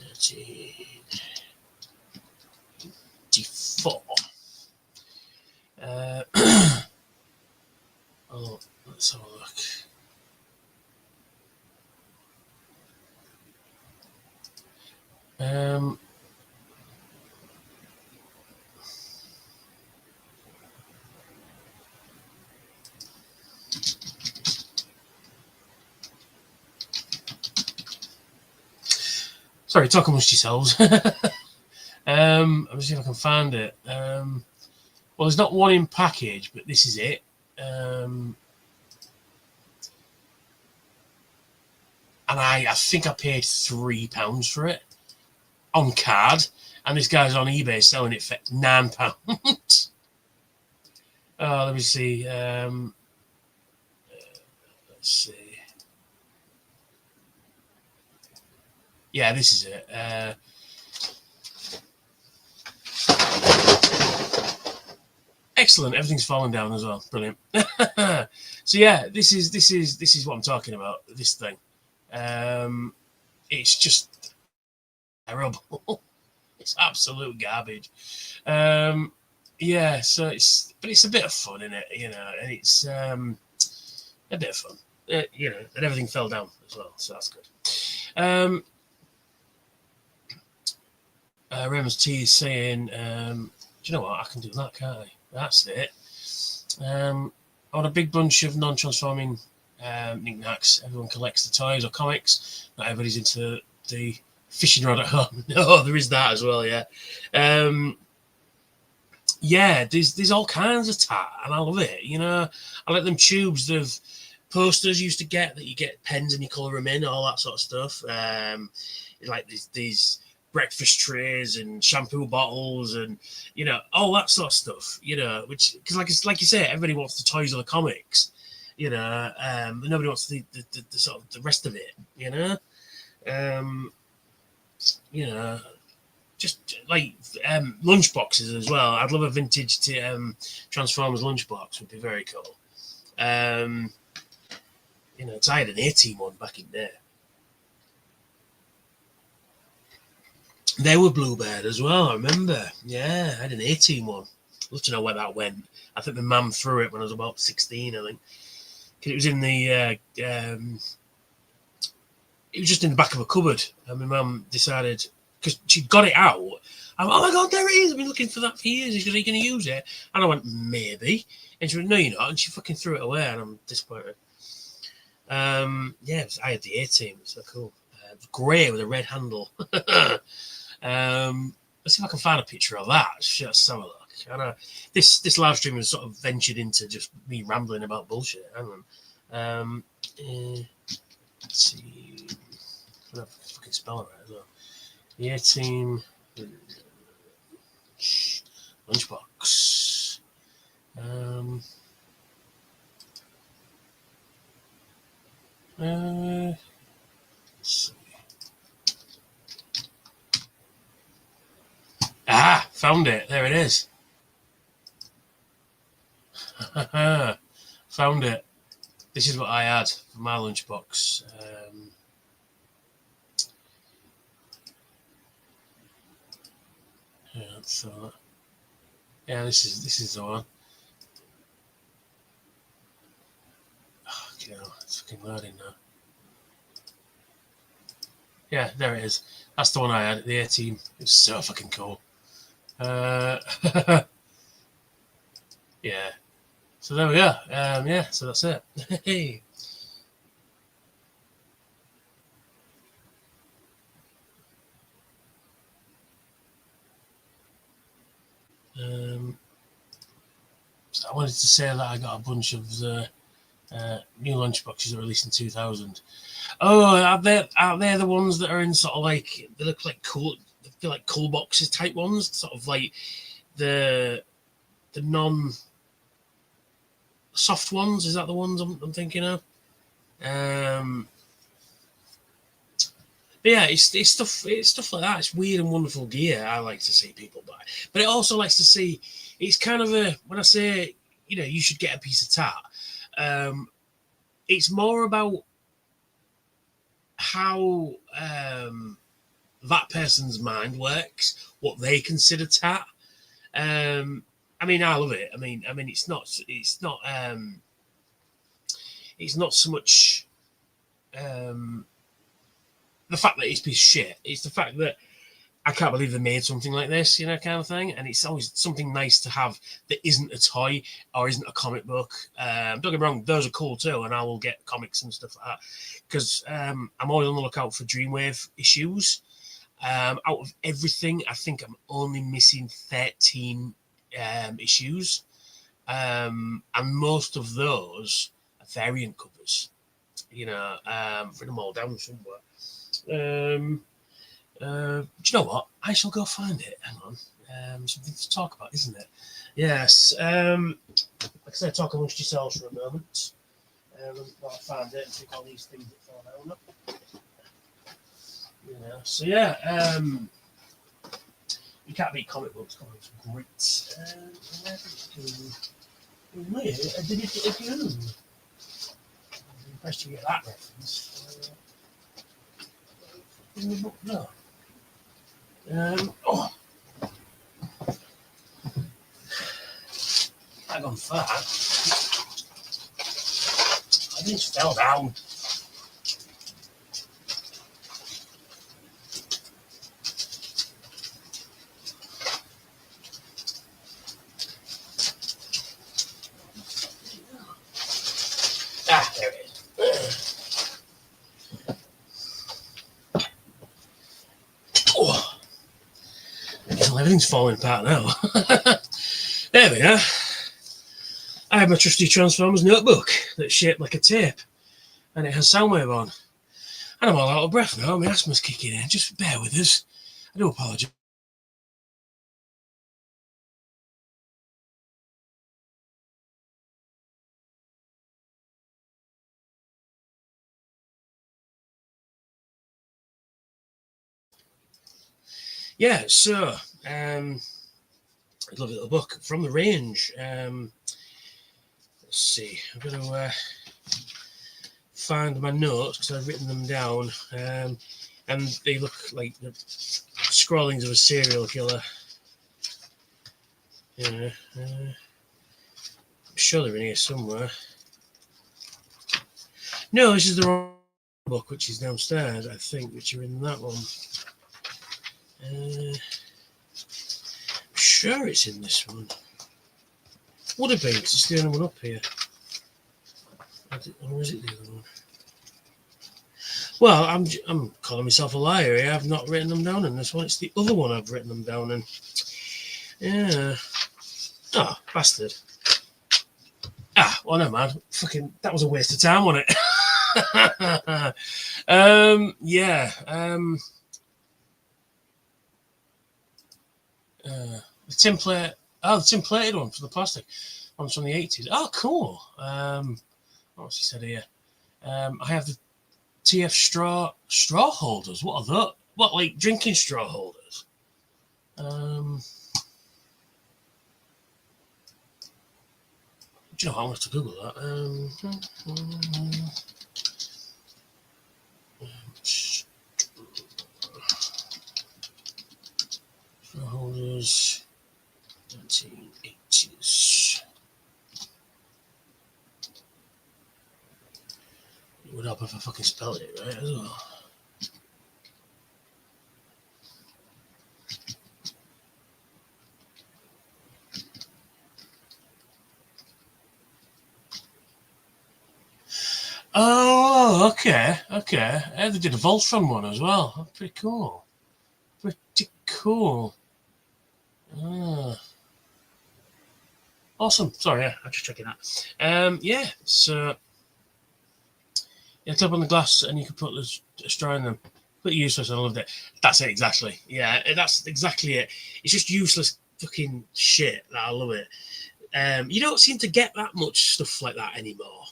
1984. Let's have a look. Sorry, talk amongst yourselves. Let me see if I can find it. Well, there's not one in package, but this is it. And I think I paid £3 for it on card, and this guy's on eBay selling it for £9. Let me see. Let's see. Yeah, this is it. Excellent. Everything's fallen down as well. Brilliant. So yeah, this is what I'm talking about. This thing. It's just terrible. It's absolute garbage. Yeah. So it's a bit of fun in it, you know, and it's a bit of fun, you know, and everything fell down as well, so that's good. Raymond's T is saying, do you know what? I can do that, can't I? That's it. I want a big bunch of non-transforming knickknacks. Everyone collects the toys or comics. Not everybody's into the fishing rod at home. No, there is that as well, yeah. Yeah, there's all kinds of tat, and I love it. You know, I like them tubes of posters you used to get that you get pens and you colour them in, all that sort of stuff. Like these breakfast trays and shampoo bottles and, you know, all that sort of stuff, you know, which, because like you say, everybody wants the toys or the comics, you know, but nobody wants the sort of the rest of it, you know. You know, just like lunch boxes as well. I'd love a vintage Transformers lunchbox. Would be very cool. You know, because I had an A-Team one back in there. They were Bluebird as well, I remember. Yeah, I had an A-Team one. I'd love to know where that went. I think my mum threw it when I was about 16, I think. Because it was in the... it was just in the back of a cupboard. And my mum decided... Because she got it out. I'm, oh my God, there it is. I've been looking for that for years. She said, are you going to use it? And I went, maybe. And she went, no, you're not. And she fucking threw it away. And I'm disappointed. Yeah, I had the A-Team. It's so cool. It was grey with a red handle. Let's see if I can find a picture of that. Let's have a look. I know this live stream has sort of ventured into just me rambling about bullshit. Hang on. Let's see. I don't fucking spell it right as well. The A-Team lunchbox. Let's see. Ah, found it. There it is. Found it. This is what I had for my lunchbox. Yeah, this is the one. Oh, you know, it's fucking loading now. Yeah, there it is. That's the one I had at the A-Team. It was so fucking cool. Yeah. So there we go. Yeah, so that's it. Hey. So I wanted to say that I got a bunch of the new lunchboxes that were released in 2000. Oh, are they the ones that are in sort of like, they look like cool, they feel like cool boxes type ones, sort of like the non soft ones? Is that the ones I'm thinking of? But yeah, it's stuff like that. It's weird and wonderful gear I like to see people buy. But it also likes to see, it's kind of a, when I say, you know, you should get a piece of tat, it's more about how that person's mind works, what they consider tat. I mean, I love it. I mean, it's not so much the fact that it's a piece of shit. It's the fact that I can't believe they made something like this, you know, kind of thing. And it's always something nice to have that isn't a toy or isn't a comic book. Don't get me wrong, those are cool too, and I will get comics and stuff like that because I'm always on the lookout for Dreamwave issues. Out of everything, I think I'm only missing 13 issues, and most of those are variant covers. You know, I've written them all down somewhere. Do you know what? I shall go find it. Hang on. Something to talk about, isn't it? Yes. Like I said, talk amongst yourselves for a moment. While I find it and pick all these things that fall down. You know, so yeah. You can't beat comic books. Comics are great. I did it again. I'm impressed you get that reference. In the book, no. I gone far. I just fell down. Ah, there it is. Oh. Everything's falling apart now. There we are. I have my trusty Transformers notebook that's shaped like a tape, and it has Soundwave on. And I'm all out of breath now. My asthma's kicking in. Just bear with us. I do apologise. Yeah, so I love a little book from the range. Let's see. I'm going to find my notes because I've written them down, and they look like the scrawlings of a serial killer. Yeah, I'm sure they're in here somewhere. No, this is the wrong book, which is downstairs, I think, which are in that one. I'm sure it's in this one. Would have been, because it's the only one up here. Or is it the other one? Well, I'm calling myself a liar here. I've not written them down in this one. It's the other one I've written them down in. Yeah. Oh, bastard. Well, no, man. Fucking, that was a waste of time, wasn't it? Yeah. The tinplate. Oh, the tinplated one for the plastic. One's from the 80s. Oh, cool. What's he said here? I have the TF straw holders. What are that? What, like drinking straw holders? Do you know what? I'm going to have to Google that. Straw holders, 1980s. It would help if I fucking spelled it right as well. Oh, okay. They did a Voltron one as well. Oh, pretty cool. Awesome. Sorry, yeah, I'm just checking that. Yeah, so tap on the glass and you can put the straw in them. Pretty useless. I loved it. That's it exactly. Yeah, that's exactly it. It's just useless fucking shit that I love it. You don't seem to get that much stuff like that anymore.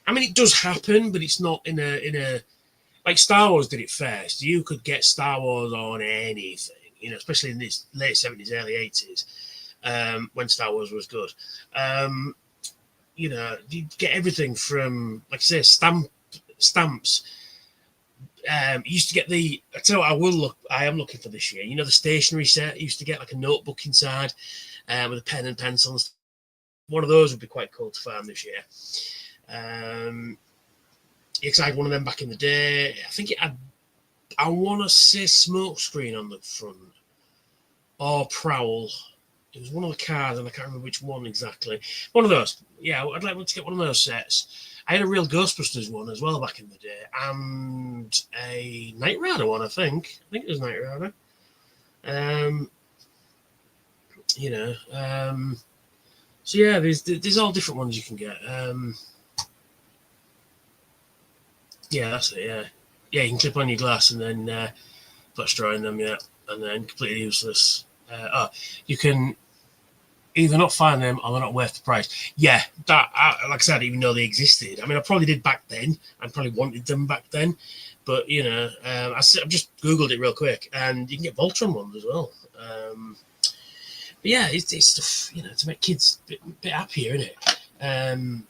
I mean, it does happen, but it's not in a like Star Wars did it first. You could get Star Wars on anything, especially in this late 70s, early 80s, when Star Wars was good. You get everything from, like I say, stamps. You used to get I tell you what, I am looking for this year. The stationery set. You used to get like a notebook inside with a pen and pencil. One of those would be quite cool to find this year. Because I had one of them back in the day. I think it had, I want to say, Smokescreen on the front or Prowl. It was one of the cars, and I can't remember which one exactly. One of those. Yeah, I'd like to get one of those sets. I had a real Ghostbusters one as well back in the day, and a Knight Rider one, I think. I think it was Knight Rider. So yeah, there's all different ones you can get. Yeah, that's it. Yeah, you can clip on your glass and then put a straw in them. Yeah, and then completely useless. You can either not find them or they're not worth the price. Yeah, like I said, I didn't even know they existed. I mean, I probably did back then. I probably wanted them back then, but I've just Googled it real quick, and you can get Voltron ones as well. But yeah, it's stuff to make kids a bit happier, isn't it? And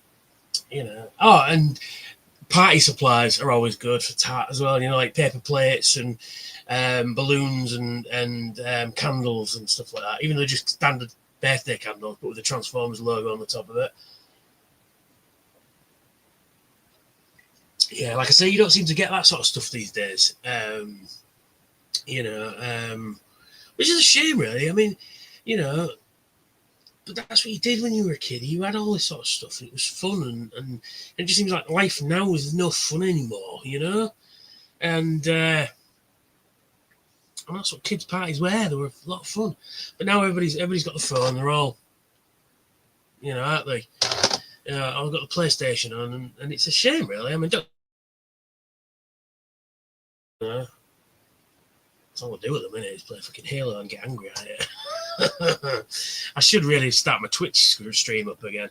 party supplies are always good for tart as well. Like paper plates and balloons and candles and stuff like that. Even though they're just standard birthday candles, but with the Transformers logo on the top of it. Yeah, like I say, you don't seem to get that sort of stuff these days. Which is a shame, really. I mean, but that's what you did when you were a kid. You had all this sort of stuff, and it was fun, and it just seems like life now is no fun anymore, And that's what kids' parties were. They were a lot of fun. But now everybody's got the phone. They're all, aren't they? I've got the PlayStation on, and it's a shame, really. I mean, that's all I do at the minute is play fucking Halo and get angry at it. I should really start my Twitch stream up again.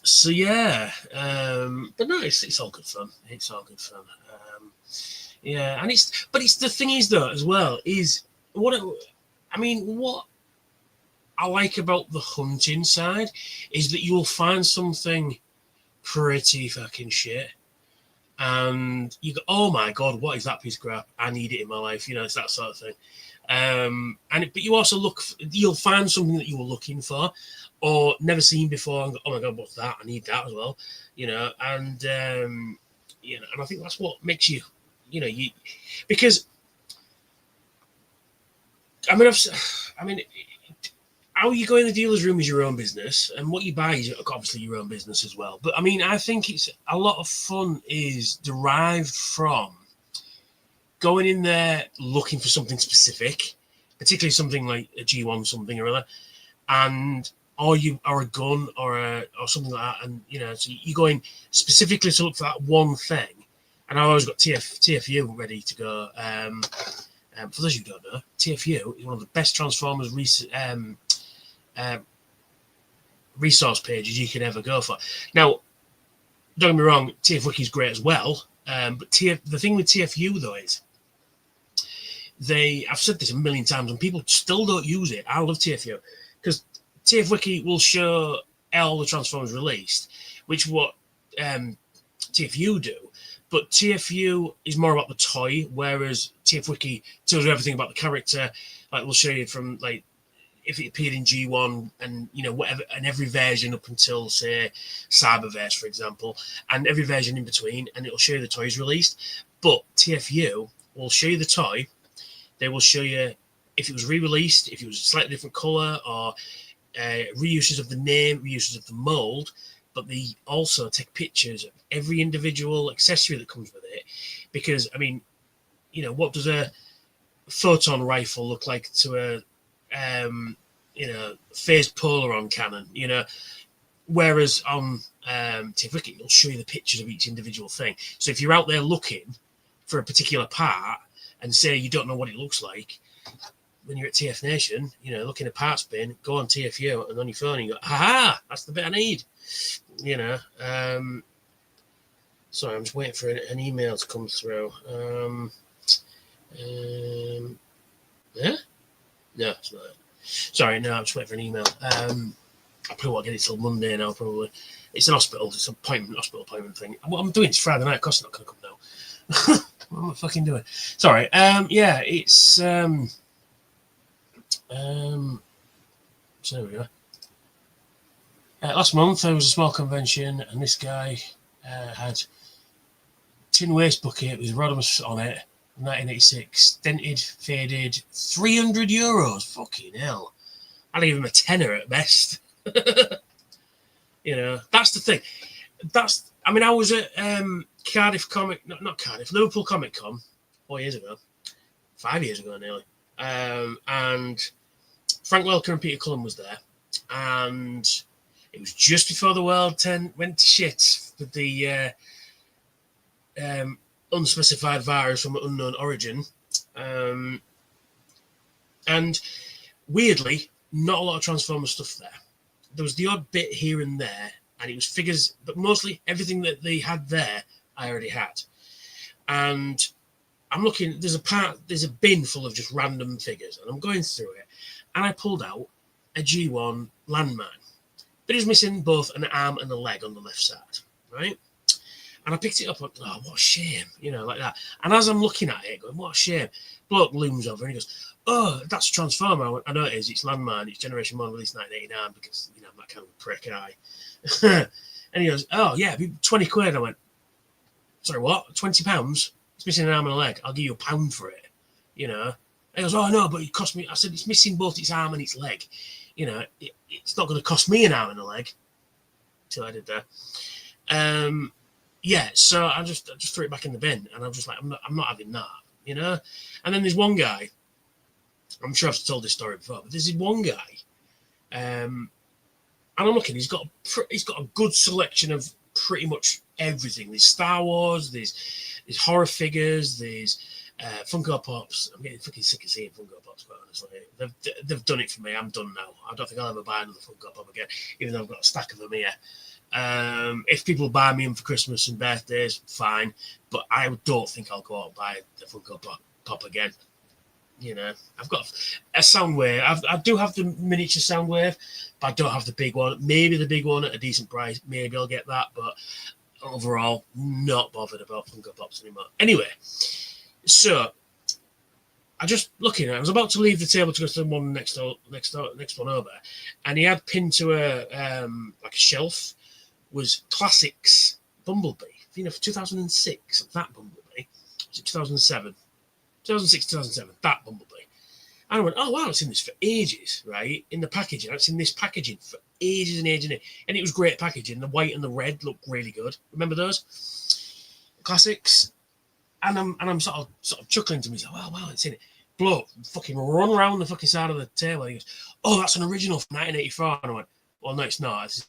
So yeah, but no, it's all good fun. It's all good fun. Yeah, and it's the thing is though as well is what I like about the hunting side is that you'll find something pretty fucking shit. And you go, oh my god, what is that piece of crap? I need it in my life. It's that sort of thing. But you also you'll find something that you were looking for or never seen before and go, oh my god, what's that? I need that as well. And and I think that's what makes you, because I mean how you go in the dealer's room is your own business, and what you buy is obviously your own business as well. But I mean, I think it's a lot of fun is derived from going in there looking for something specific, particularly something like a G1 something or other, and or a gun or something like that, and so you go in specifically to look for that one thing. And I've always got TFU ready to go. For those who don't know, TFU is one of the best Transformers resource pages you can ever go for. Now, don't get me wrong, TF Wiki is great as well, but the thing with TFU though is I've said this a million times and people still don't use it. I love TFU because TF Wiki will show all the Transformers released, which what TFU do, but TFU is more about the toy, whereas TF Wiki tells you everything about the character. Like we'll show you from like if it appeared in G1 and whatever, and every version up until say Cyberverse, for example, and every version in between, and it'll show you the toys released. But TFU will show you the toy. They will show you if it was re-released, if it was a slightly different color, or reuses of the name, reuses of the mold. But they also take pictures of every individual accessory that comes with it, because I mean, what does a photon rifle look like to a phased polaron cannon, whereas on TF Wiki it'll show you the pictures of each individual thing. So if you're out there looking for a particular part and say you don't know what it looks like, when you're at TF Nation, looking at parts bin, go on TFU and on your phone and you go, aha, that's the bit I need. Sorry, I'm just waiting for an email to come through. Yeah? No, it's not. Sorry, no, I'm just waiting for an email. I probably won't get it till Monday now, probably. It's an hospital, it's an hospital appointment thing. What I'm doing is Friday night, of course it's not going to come now. What am I fucking doing? Sorry, yeah, it's, so there we go. Last month there was a small convention and this guy had tin waste bucket with Rodimus on it, 1986, dented, faded, €300. Fucking hell. I'd give him a tenner at best. That's the thing. I was at Liverpool Comic Con 4 years ago, 5 years ago nearly. And Frank Welker and Peter Cullen was there. And it was just before the world went to shit with the unspecified virus from unknown origin. And weirdly, not a lot of Transformers stuff there. There was the odd bit here and there, and it was figures, but mostly everything that they had there, I already had. And I'm looking, there's a bin full of just random figures, and I'm going through it, and I pulled out a G1 landmine. But he's missing both an arm and a leg on the left side, right? And I picked it up and oh, what a shame, like that. And as I'm looking at it, going, what a shame, bloke looms over and he goes, oh, that's a Transformer. I went, I know it is, it's Landmine, it's Generation 1, released 1989, because, I'm that kind of a prick, and he goes, oh, yeah, £20. I went, sorry, what? £20? It's missing an arm and a leg. I'll give you £1 for it, He goes, oh, no, but it cost me. I said, it's missing both its arm and its leg. It's not going to cost me an arm and a leg. Till I did that. Yeah, so I just threw it back in the bin, and I'm just like, I'm not having that, And then there's one guy. I'm sure I've told this story before, but there's one guy, and I'm looking. He's got a good selection of pretty much everything. There's Star Wars. There's horror figures. There's Funko Pops. I'm getting fucking sick of seeing Funko Pops, quite honestly. They've done it for me. I'm done now. I don't think I'll ever buy another Funko Pop again, even though I've got a stack of them here. If people buy me them for Christmas and birthdays, fine. But I don't think I'll go out and buy the Funko Pop again. I've got a Soundwave. I do have the miniature Soundwave, but I don't have the big one. Maybe the big one at a decent price. Maybe I'll get that. But overall, not bothered about Funko Pops anymore. Anyway, so I just looking. I was about to leave the table to go to the one next one over, and he had pinned to a like a shelf was Classics Bumblebee. For 2006, that Bumblebee. Was it 2007? 2006, 2007, that Bumblebee. And I went, oh wow, it's in this for ages, right? In the packaging, it's in this packaging for ages and ages and ages. And it was great packaging. The white and the red looked really good. Remember those classics? And I'm sort of chuckling to myself, wow, it's in it. Bloke fucking run around the fucking side of the table. He goes, oh, that's an original from 1984. And I went, well, no, it's not. It's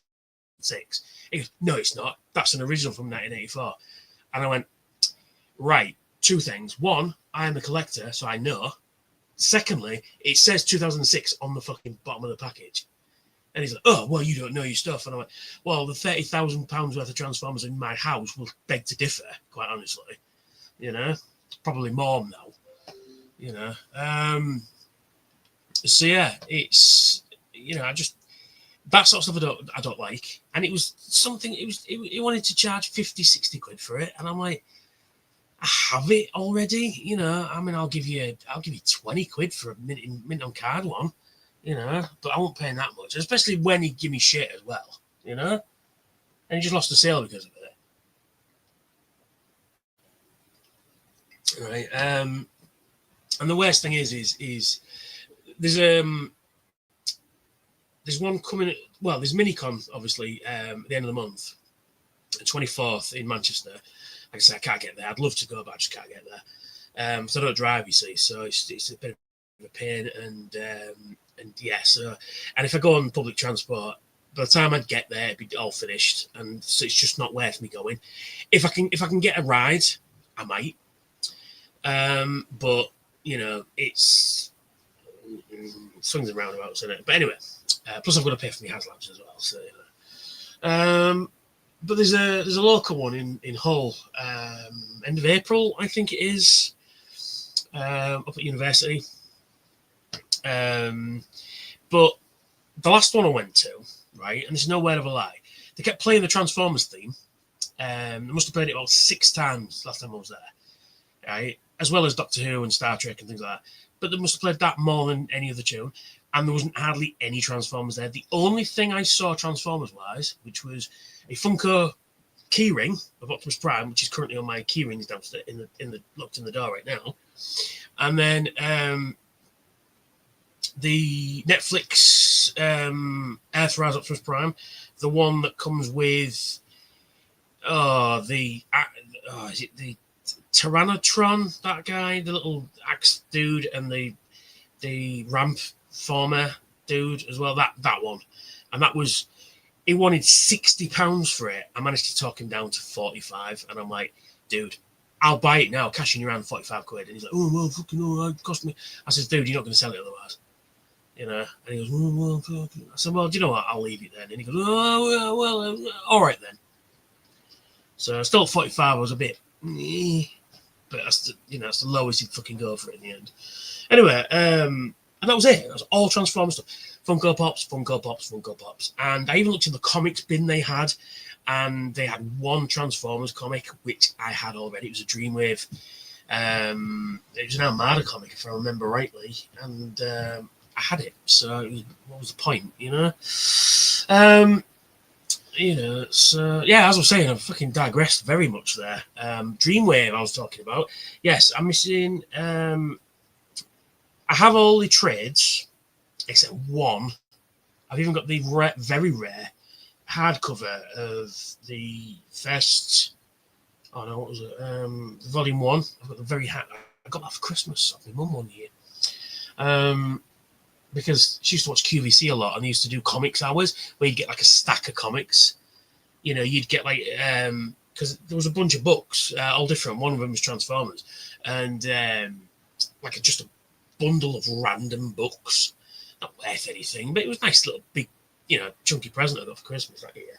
6. He goes, no, it's not. That's an original from 1984. And I went, right, 2 things. 1, I am a collector, so I know. Secondly, it says 2006 on the fucking bottom of the package. And he's like, oh, well, you don't know your stuff. And I went, well, the £30,000 worth of Transformers in my house will beg to differ, quite honestly. You know, probably more now. You know, so yeah, it's, you know, I just, that sort of stuff I don't like. And it was something, it wanted to charge 50, 60 quid for it. And I'm like, I have it already, you know. I mean, I'll give you 20 quid for a mint on card one, you know, but I won't pay that much, especially when he give me shit as well, you know. And he just lost the sale because of it. Right. And the worst thing is there's one coming. Well, there's Minicon obviously at the end of the month, the 24th in Manchester. Like I said, I can't get there. I'd love to go, but I just can't get there. So I don't drive, you see. So it's a bit of a pain. And yeah. So, and if I go on public transport, by the time I'd get there, it'd be all finished, and so it's just not worth me going. If I can get a ride, I might. But you know, it's swings and roundabouts, isn't it? But anyway, plus I've got to pay for my HasLabs as well. So, you know. But there's a local one in Hull, end of April, I think it is, up at university. But the last one I went to, right, and there's no word of a lie, they kept playing the Transformers theme. They must have played it about 6 times last time I was there, right? As well as Doctor Who and Star Trek and things like that. But they must have played that more than any other tune. And there wasn't hardly any Transformers there. The only thing I saw Transformers-wise, which was a Funko keyring of Optimus Prime, which is currently on my keyrings downstairs locked in the door right now. And then the Netflix Earthrise Optimus Prime, the one that comes with is it the Tyrannotron, that guy, the little axe dude, and the ramp former dude as well, that one. And that was, he wanted £60 for it. I managed to talk him down to 45, and I'm like, dude, I'll buy it now, cash in your hand, 45 quid. And he's like, oh, well, fucking no, it cost me. I said, dude, you're not going to sell it otherwise. You know, and he goes, oh, well, I said, well, do you know what? I'll leave it then. And he goes, oh, well, all right then. So still 45 was a bit, but that's that's the lowest he'd fucking go for it in the end. Anyway, and that was it. That was all Transformers stuff. Funko Pops. And I even looked in the comics bin they had, and they had one Transformers comic, which I had already. It was a Dreamwave. It was an Armada comic, if I remember rightly. And I had it. So what was the point, you know? So yeah, as I was saying, I've fucking digressed very much there. Dreamwave I was talking about. Yes, I'm missing. I have all the trades except one. I've even got the very rare hardcover of the first. Oh no, what was it? Volume 1. I've got the I got that for Christmas off my mum one year. Because she used to watch QVC a lot, and they used to do comics hours where you'd get like a stack of comics. You know, you'd get like because there was a bunch of books, all different. One of them was Transformers, and like just a bundle of random books, not worth anything, but it was a nice little big, chunky present I got for Christmas that year.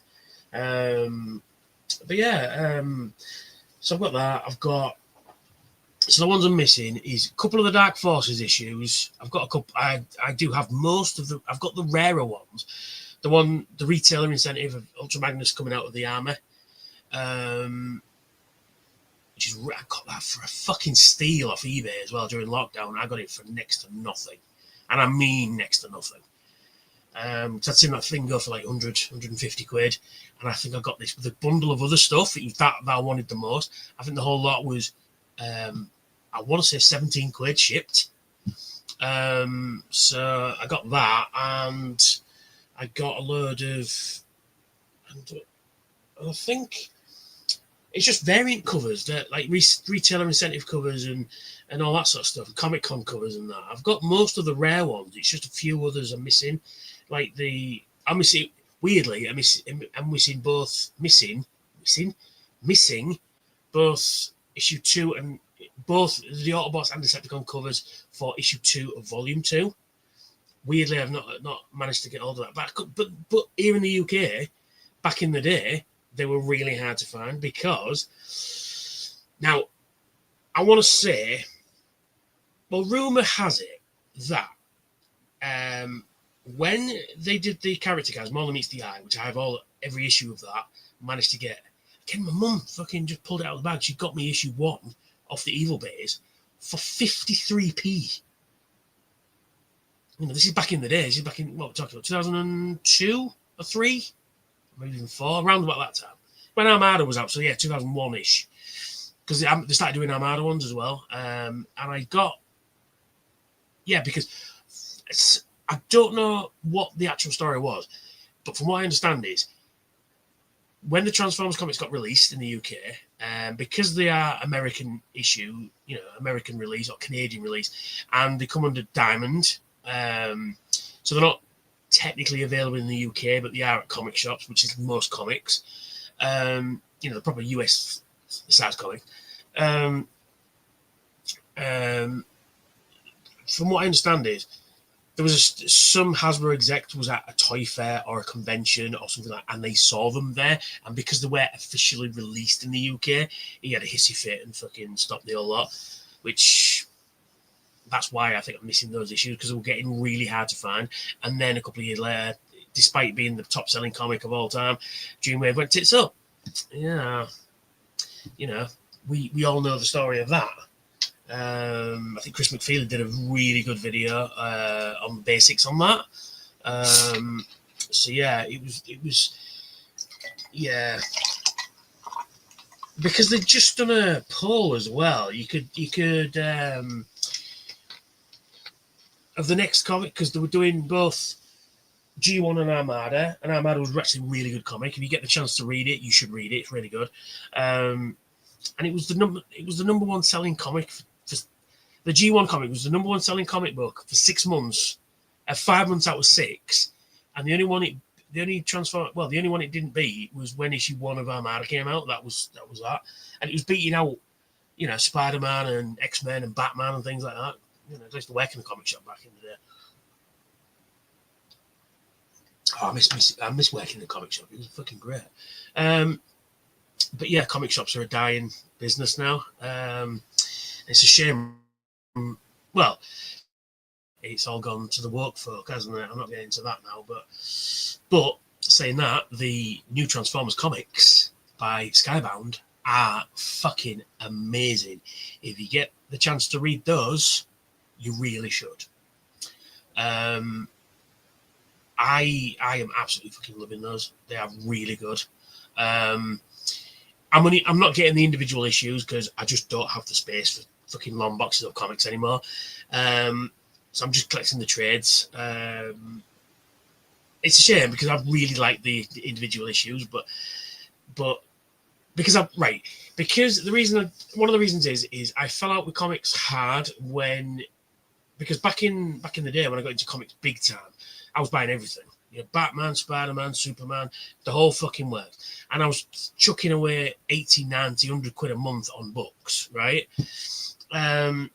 But yeah, so I've got that. I've got. So the ones I'm missing is a couple of the Dark Forces issues. I've got a couple. I do have most of the. I've got the rarer ones. The retailer incentive of Ultra Magnus coming out of the armor, which is, I got that for a fucking steal off eBay as well during lockdown. I got it for next to nothing, and I mean next to nothing. So I'd seen that thing go for like 100, 150 quid, and I think I got this with a bundle of other stuff. It was that I wanted the most. I think the whole lot was. I want to say 17 quid shipped. So I got that, and I got a load of, and I think it's just variant covers that like retailer incentive covers and all that sort of stuff, Comic Con covers and that. I've got most of the rare ones. It's just a few others I'm missing, like I'm missing weirdly. I'm missing missing both issue 2 and both the Autobots and Decepticon covers for issue 2 of volume 2. Weirdly, I've not managed to get hold of that. But here in the UK, back in the day, they were really hard to find because now I want to say, well, rumor has it that when they did the character cards, Marley Meets the Eye, which I have every issue of that, managed to get. Again, my mum fucking just pulled it out of the bag. She got me issue 1 off the Evil Base for 53p. You know, this is back in the day. This is back in, what we're talking about, 2002 or 3? Maybe even 4, around about that time. When Armada was out, so yeah, 2001-ish. Because they started doing Armada ones as well. And I got, yeah, because I don't know what the actual story was, but from what I understand is, when the Transformers comics got released in the UK, because they are American issue, you know, American release or Canadian release, and they come under Diamond, so they're not technically available in the UK, but they are at comic shops, which is most comics. You know, the proper US size comic. From what I understand is, there was some Hasbro exec was at a toy fair or a convention or something like that, and they saw them there. And because they weren't officially released in the UK, he had a hissy fit and fucking stopped the whole lot. Which, that's why I think I'm missing those issues, because they were getting really hard to find. And then a couple of years later, despite being the top selling comic of all time, Dreamwave went tits up. Yeah. You know, we all know the story of that. I think Chris McFeely did a really good video on the basics on that. So yeah, it was yeah, because they'd just done a poll as well. You could of the next comic, because they were doing both G1 and Armada was actually a really good comic. If you get the chance to read it, you should read it. It's really good. And it was the number one selling comic for the G1 comic was the number one selling comic book for 6 months, 5 months out of 6, and the only one it didn't beat was when issue 1 of Armada came out. That was that, and it was beating out, you know, Spider-Man and X-Men and Batman and things like that. You know, I used to work in the comic shop back in the day. Oh, I miss working in the comic shop. It was fucking great. But yeah, comic shops are a dying business now. It's a shame. Well, it's all gone to the woke folk, hasn't it? I'm not getting into that now, but saying that, the new Transformers comics by Skybound are fucking amazing. If you get the chance to read those, you really should. I am absolutely fucking loving those. They are really good. I'm not getting the individual issues because I just don't have the space for fucking long boxes of comics anymore. So I'm just collecting the trades. It's a shame because I really like the individual issues, but because one of the reasons is I fell out with comics hard because back in the day when I got into comics big time, I was buying everything. You know, Batman, Spider-Man, Superman, the whole fucking works. And I was chucking away 80, 90, 100 quid a month on books, right? And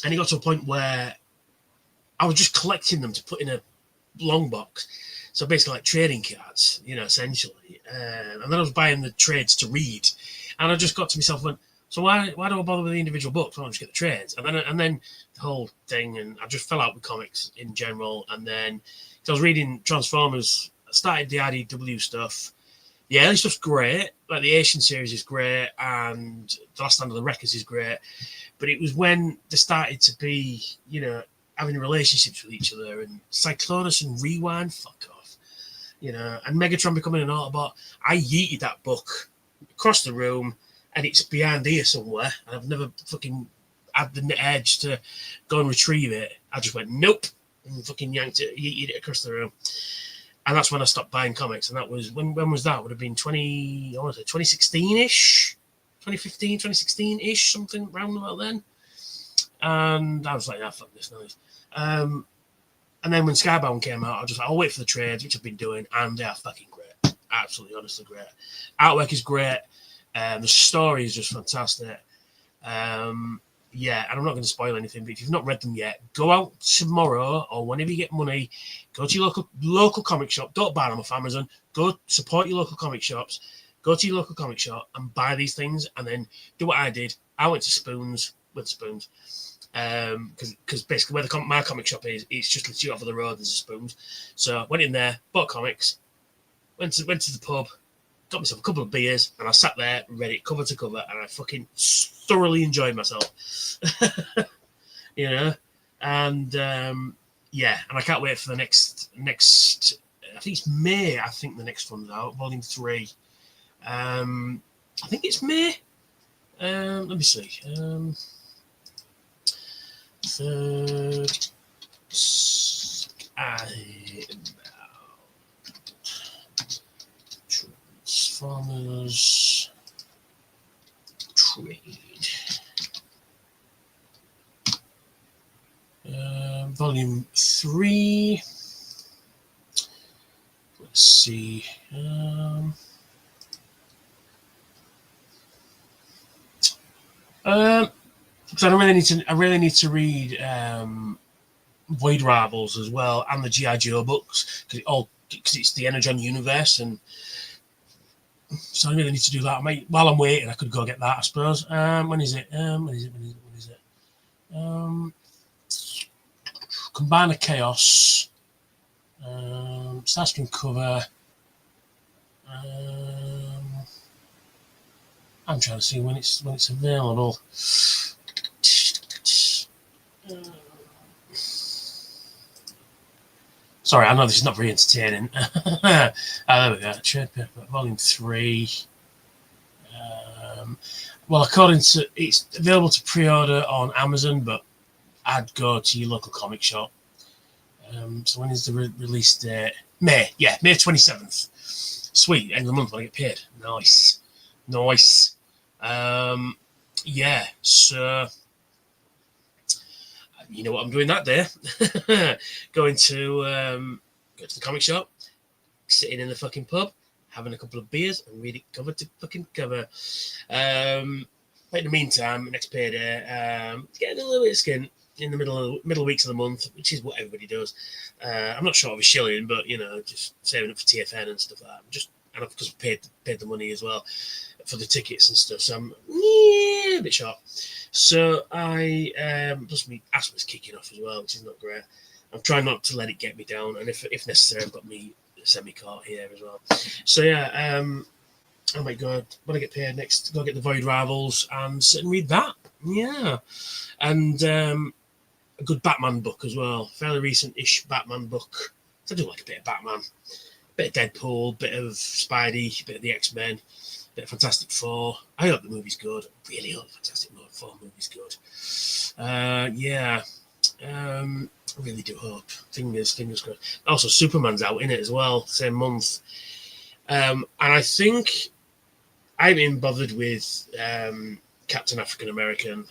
it got to a point where I was just collecting them to put in a long box. So basically like trading cards, you know, essentially. And then I was buying the trades to read. And I just got to myself and went, so why do I bother with the individual books? Why don't I just get the trades? And then the whole thing, and I just fell out with comics in general. And then I was reading Transformers, I started the IDW stuff. The early stuff's great, like the Asian series is great, and The Last Stand of the Wreckers is great. But it was when they started to be, you know, having relationships with each other, and Cyclonus and Rewind, fuck off, you know, and Megatron becoming an Autobot. I yeeted that book across the room, and it's behind here somewhere, and I've never fucking had the edge to go and retrieve it, I just went nope and fucking yanked it, yeeted it across the room. And that's when I stopped buying comics. And that was when was that? Would have been 2016-ish, 2015, 2016-ish, something around about then. And I was like, ah, fuck this noise. And then when Skybound came out, I was just like, I'll wait for the trades, which I've been doing, and they are fucking great. Absolutely, honestly great. Artwork is great. The story is just fantastic. Yeah, and I'm not going to spoil anything, but if you've not read them yet, go out tomorrow or whenever you get money, go to your local comic shop. Don't buy them off Amazon. Go support your local comic shops. Go to your local comic shop and buy these things, and then do what I did. I went to Spoons with Spoons, because basically where my comic shop is, it's just literally over the road. There's a Spoons, so I went in there, bought comics, went to the pub, got myself a couple of beers, and I sat there, read it cover to cover, and I fucking thoroughly enjoyed myself. And yeah, and I can't wait for the next. I think it's May. I think the next one's out, Volume 3. I think it's May. Let me see. Third. Transformers trade. Volume 3. Let's see. Because I really need to read Void Rivals as well, and the G.I. Joe books, because it's the Energon universe, and so I really need to do that. While I'm waiting, I could go get that, I suppose. When is it? Combine a Chaos. Starscream cover. I'm trying to see when it's available. Sorry, I know this is not very entertaining. There we go. Trade paper, Volume 3. Well, according to it's available to pre-order on Amazon, but I'd go to your local comic shop. So when is the release date? May 27th. Sweet, end of the month when I get paid. Nice. Yeah, so you know what I'm doing that day? Going to go to the comic shop, sitting in the fucking pub, having a couple of beers and reading cover to fucking cover. But in the meantime, next payday, getting a little bit of skin in the middle weeks of the month, which is what everybody does. I'm not short of a shilling, but just saving up for TFN and stuff like that. And of course, paid the money as well for the tickets and stuff. So I'm a bit short. So I plus my asthma's kicking off as well, which is not great. I'm trying not to let it get me down, and if necessary, I've got me semi-caught here as well. So yeah, I might go when I get paid next, go get the Void Rivals and sit and read that. Yeah, and a good Batman book as well, fairly recent-ish Batman book. I do like a bit of Batman, bit of Deadpool, bit of Spidey, bit of the X-Men, bit of Fantastic Four. I hope the movie's good. I really hope the Fantastic Four movie's good. Yeah. I really do hope. Fingers crossed. Also, Superman's out in it as well, same month. And I think I haven't even bothered with Captain African American.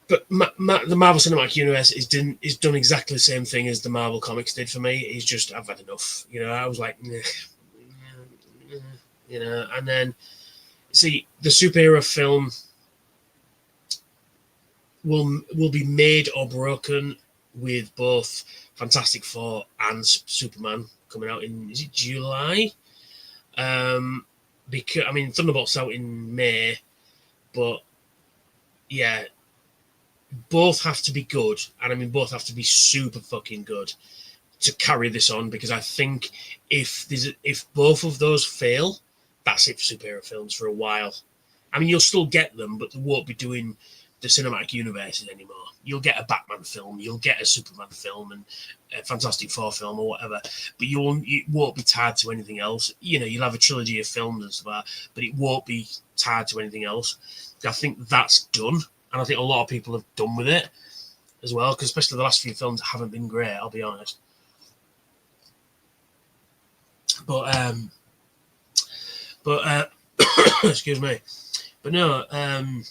But the Marvel Cinematic Universe is done exactly the same thing as the Marvel Comics did for me. It's just I've had enough. I was like, and then see the superhero film will be made or broken with both Fantastic Four and Superman coming out in, is it July? Because Thunderbolt's out in May, but yeah, both have to be good, and both have to be super fucking good to carry this on. Because I think if both of those fail, that's it for superhero films for a while. You'll still get them, but they won't be doing the cinematic universes anymore. You'll get a Batman film, you'll get a Superman film, and a Fantastic Four film or whatever, but it won't be tied to anything else. You know, you'll have a trilogy of films and stuff like that, but it won't be tied to anything else. I think that's done, and I think a lot of people have done with it as well, because especially the last few films haven't been great, I'll be honest. But excuse me. But no, I'm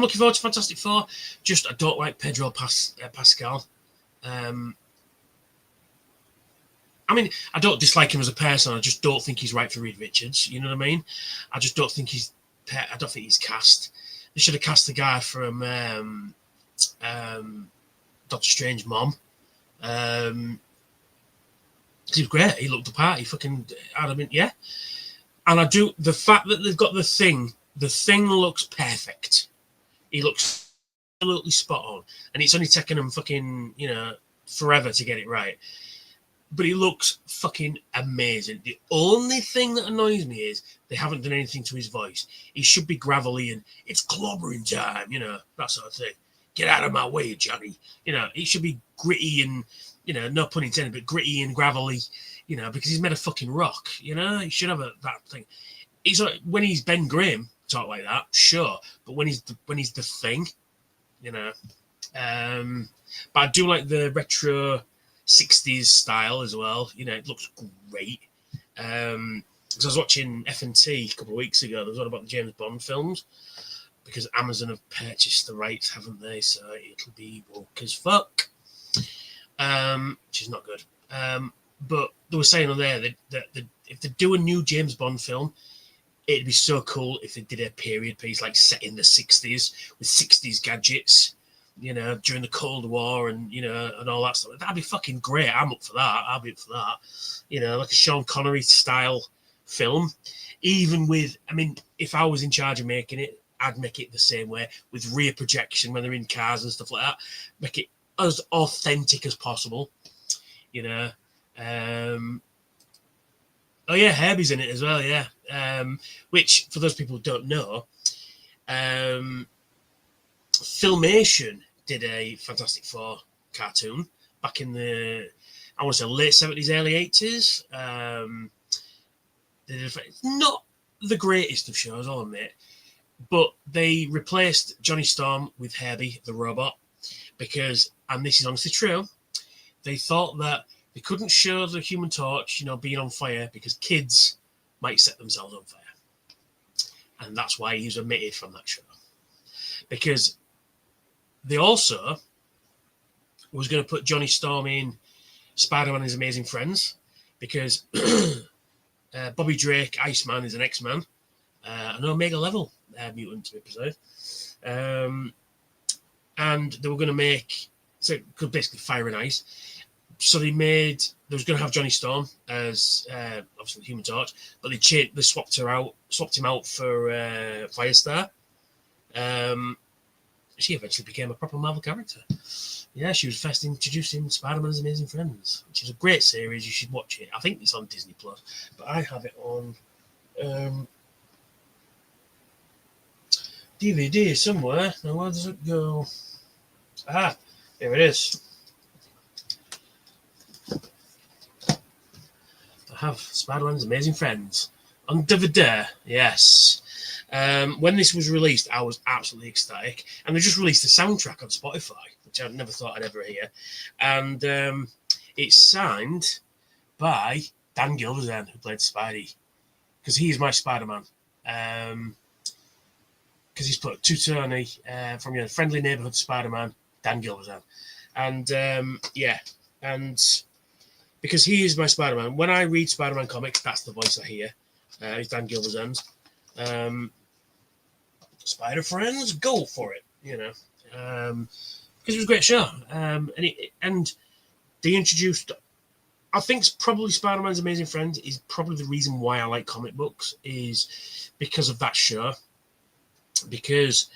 looking forward to Fantastic Four. Just I don't like Pedro Pascal. I mean, I don't dislike him as a person. I just don't think he's right for Reed Richards. You know what I mean? I just don't think he's cast. They should have cast the guy from Doctor Strange mom. He was great. He looked the part. He fucking adamant, yeah. And I do the fact that they've got the thing looks perfect. He looks absolutely spot on, and it's only taken them fucking forever to get it right. But it looks fucking amazing. The only thing that annoys me is they haven't done anything to his voice. He should be gravelly and it's clobbering time, that sort of thing. Get out of my way, Johnny. He should be gritty and, no pun intended, but gritty and gravelly, because he's made of fucking rock, He should have that thing. He's like, when he's Ben Grimm, talk like that, sure. But when he's the thing, but I do like the retro 60s style as well. It looks great. Because I was watching F&T a couple of weeks ago. There was one about the James Bond films, because Amazon have purchased the rights, haven't they? So it'll be woke as fuck, which is not good. But they were saying on there that if they do a new James Bond film, it'd be so cool if they did a period piece like set in the 60s with 60s gadgets, during the Cold War and, and all that stuff. That'd be fucking great. I'm up for that. I'll be up for that. Like a Sean Connery style film. Even with, if I was in charge of making it, I'd make it the same way with rear projection when they're in cars and stuff like that. Make it as authentic as possible, Oh yeah, Herbie's in it as well, yeah. Which, for those people who don't know, Filmation did a Fantastic Four cartoon back in the, I want to say, late 70s, early 80s. It's not the greatest of shows, I'll admit, but they replaced Johnny Storm with Herbie the robot because, and this is honestly true, they thought that they couldn't show the Human Torch, being on fire because kids might set themselves on fire. And that's why he was omitted from that show. Because they also was going to put Johnny Storm in Spider-Man and His Amazing Friends because Bobby Drake, Iceman, is an X-Man, an Omega level mutant to be precise. And they were going to make, so it could basically fire and ice. So they was going to have Johnny Storm as obviously the Human Torch, but they swapped him out for Firestar. She eventually became a proper Marvel character. Yeah, she was first introduced in Spider-Man's Amazing Friends, which is a great series. You should watch it. I think it's on Disney Plus, but I have it on DVD somewhere. Now, where does it go? Ah, here it is. I have Spider-Man's Amazing Friends on DVD. Yes. When this was released, I was absolutely ecstatic. And they just released a soundtrack on Spotify, which I never thought I'd ever hear. And it's signed by Dan Gilvezan, who played Spidey, because he's my Spider-Man. Because he's put Tony from your Friendly Neighborhood Spider-Man, Dan Gilvezan. And and because he is my Spider-Man, when I read Spider-Man comics, that's the voice I hear. It's Dan Gilvezan's. Spider Friends, go for it, because it was a great show. And they introduced, I think probably Spider-Man's Amazing Friends is probably the reason why I like comic books, is because of that show. Because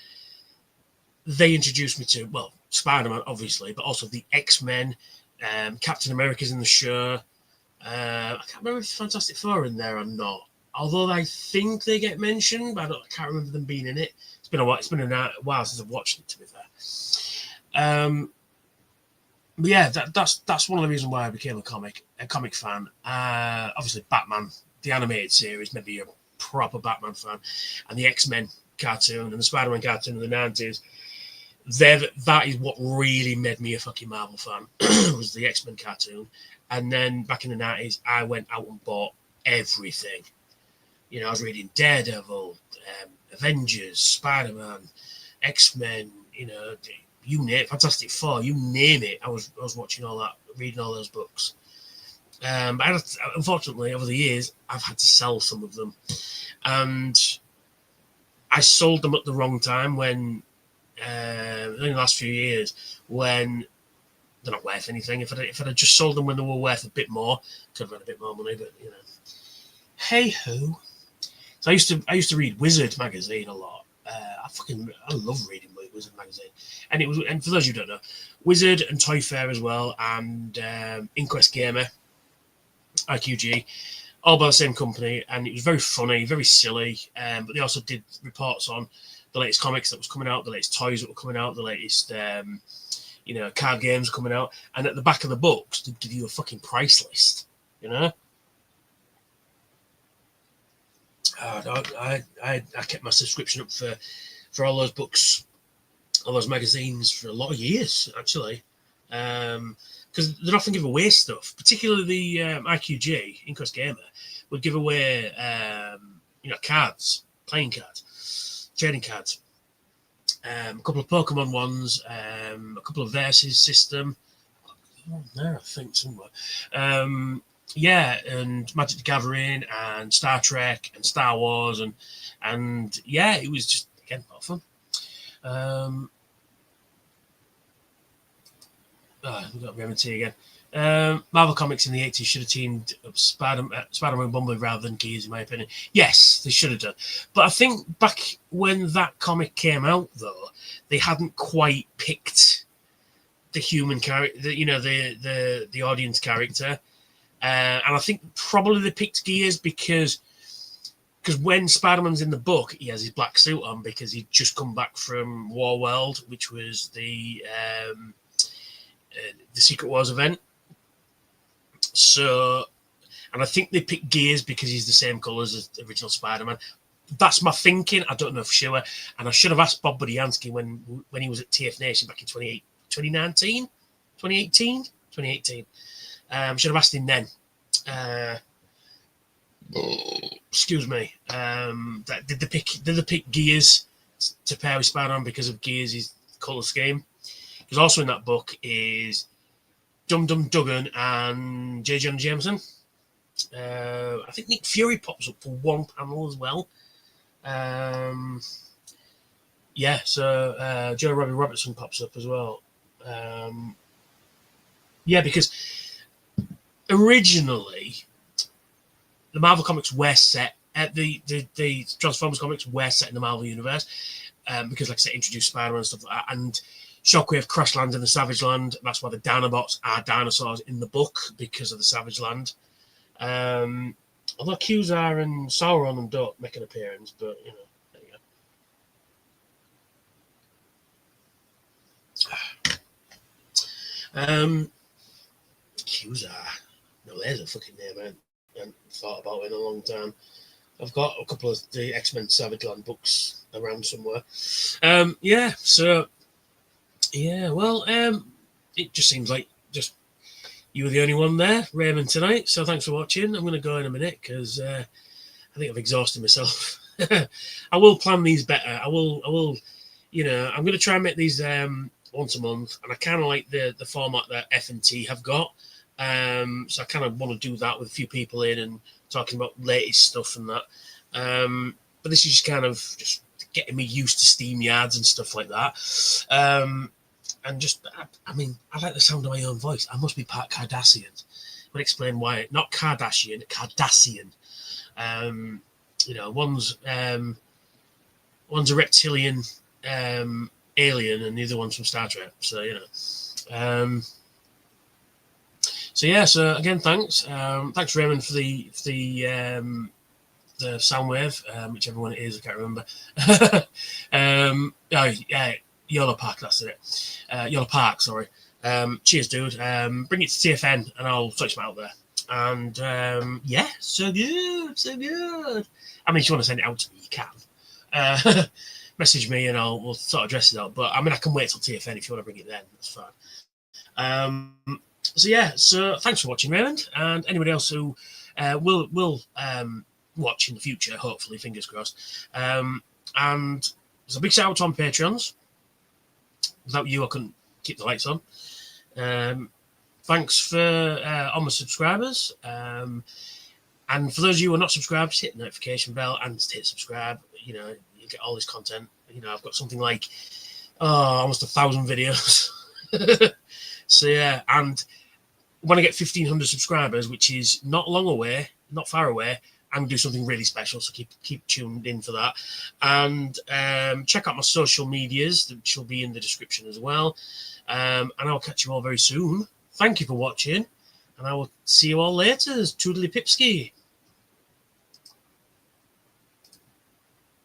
they introduced me to, well, Spider-Man, obviously, but also the X-Men, Captain America's in the show. I can't remember if Fantastic Four are in there or not. although I think they get mentioned, but I can't remember them being in it. It's been a while since I've watched it, to be fair. But yeah, that's one of the reasons why I became a comic fan. Obviously, Batman, the animated series, maybe a proper Batman fan, and the X-Men cartoon and the Spider-Man cartoon in the 90s. That is what really made me a fucking Marvel fan, was the X-Men cartoon. And then back in the 90s, I went out and bought everything. You know, I was reading Daredevil, Avengers, Spider-Man, X-Men, you know, you name it, Fantastic Four, you name it. I was watching all that, reading all those books. But unfortunately, over the years, I've had to sell some of them. And I sold them at the wrong time when, in the last few years, when they're not worth anything. If I'd have just sold them when they were worth a bit more, could have had a bit more money, but, you know. Hey ho. So I used to read Wizard magazine a lot. I love reading Wizard magazine, and for those who don't know, Wizard and Toy Fair as well, and Inquest Gamer, IQG, all by the same company, and it was very funny, very silly. But they also did reports on the latest comics that was coming out, the latest toys that were coming out, the latest card games coming out, and at the back of the books they'd give you a fucking price list, you know. I kept my subscription up for all those books, all those magazines for a lot of years, actually, because they'd often give away stuff, particularly the IQG, Inquest Gamer, would give away cards, playing cards, trading cards, a couple of Pokemon ones, a couple of Versus system, there I think somewhere. And Magic the Gathering and Star Trek and Star Wars and yeah, it was just again a lot of fun. We've got Remedy again. Marvel Comics in the 80s should have teamed up Spider-Man and Bumblebee rather than Gears, in my opinion. Yes, they should have done. But I think back when that comic came out, though, they hadn't quite picked the human character, the audience character. And I think probably they picked Gears because when Spider-Man's in the book, he has his black suit on because he'd just come back from Warworld, which was the Secret Wars event. So, and I think they picked Gears because he's the same colours as the original Spider-Man. That's my thinking. I don't know for sure. And I should have asked Bob Budiansky when he was at TF Nation back in 2018. Should have asked him then. Excuse me. Did they pick Gears to pair with Spider-Man because of Gears' colour scheme? Because also in that book is Dum Dum Dugan and J. Jonah Jameson. I think Nick Fury pops up for one panel as well. So Joe Robbie Robertson pops up as well. Because originally the Marvel comics were set at the Transformers comics were set in the Marvel universe, because, like I said, introduced Spider-Man and stuff like that, and Shockwave crash lands in the Savage Land. That's why the Dinobots are dinosaurs in the book, because of the Savage Land. Although Qzar and Sauron don't make an appearance, but you know, there you go. Qzar. No, there's a fucking name I haven't thought about in a long time. I've got a couple of the X-Men Savage Land books around somewhere. It just seems like just you were the only one there, Raymond, tonight. So thanks for watching. I'm going to go in a minute because I think I've exhausted myself. I will plan these better. I will. I'm going to try and make these once a month, and I kind of like the format that F&T have got. So I kind of want to do that with a few people in and talking about latest stuff and that. But this is just kind of just getting me used to SteamYards and stuff like that. And just, I like the sound of my own voice. I must be part Cardassian. Would explain why. Not Kardashian, Cardassian. One's a reptilian alien, and the other one's from Star Trek. So So again, thanks. Thanks, Raymond, for the the Soundwave, whichever one it is, I can't remember. Yeah, Yellow Park, that's it. Yellow Park, sorry. Cheers, dude. Bring it to TFN and I'll touch them out there. And yeah, so good, so good. I mean, if you want to send it out to me, you can. Message me and we'll sort of dress it up. But I mean, I can wait till TFN if you want to bring it then. That's fine. So yeah, so thanks for watching, Raymond, and anybody else who will watch in the future, hopefully, fingers crossed. And there's a big shout out on Patreons. Without you, I couldn't keep the lights on. Thanks for all my subscribers. And for those of you who are not subscribed, just hit the notification bell and just hit subscribe. You know, you get all this content. You know, I've got something like almost 1,000 videos. So yeah, and when I get 1,500 subscribers, which is not long away, not far away, I'm gonna do something really special. So keep tuned in for that. And check out my social medias, which will be in the description as well. And I'll catch you all very soon. Thank you for watching, and I will see you all later. Toodly Pipski.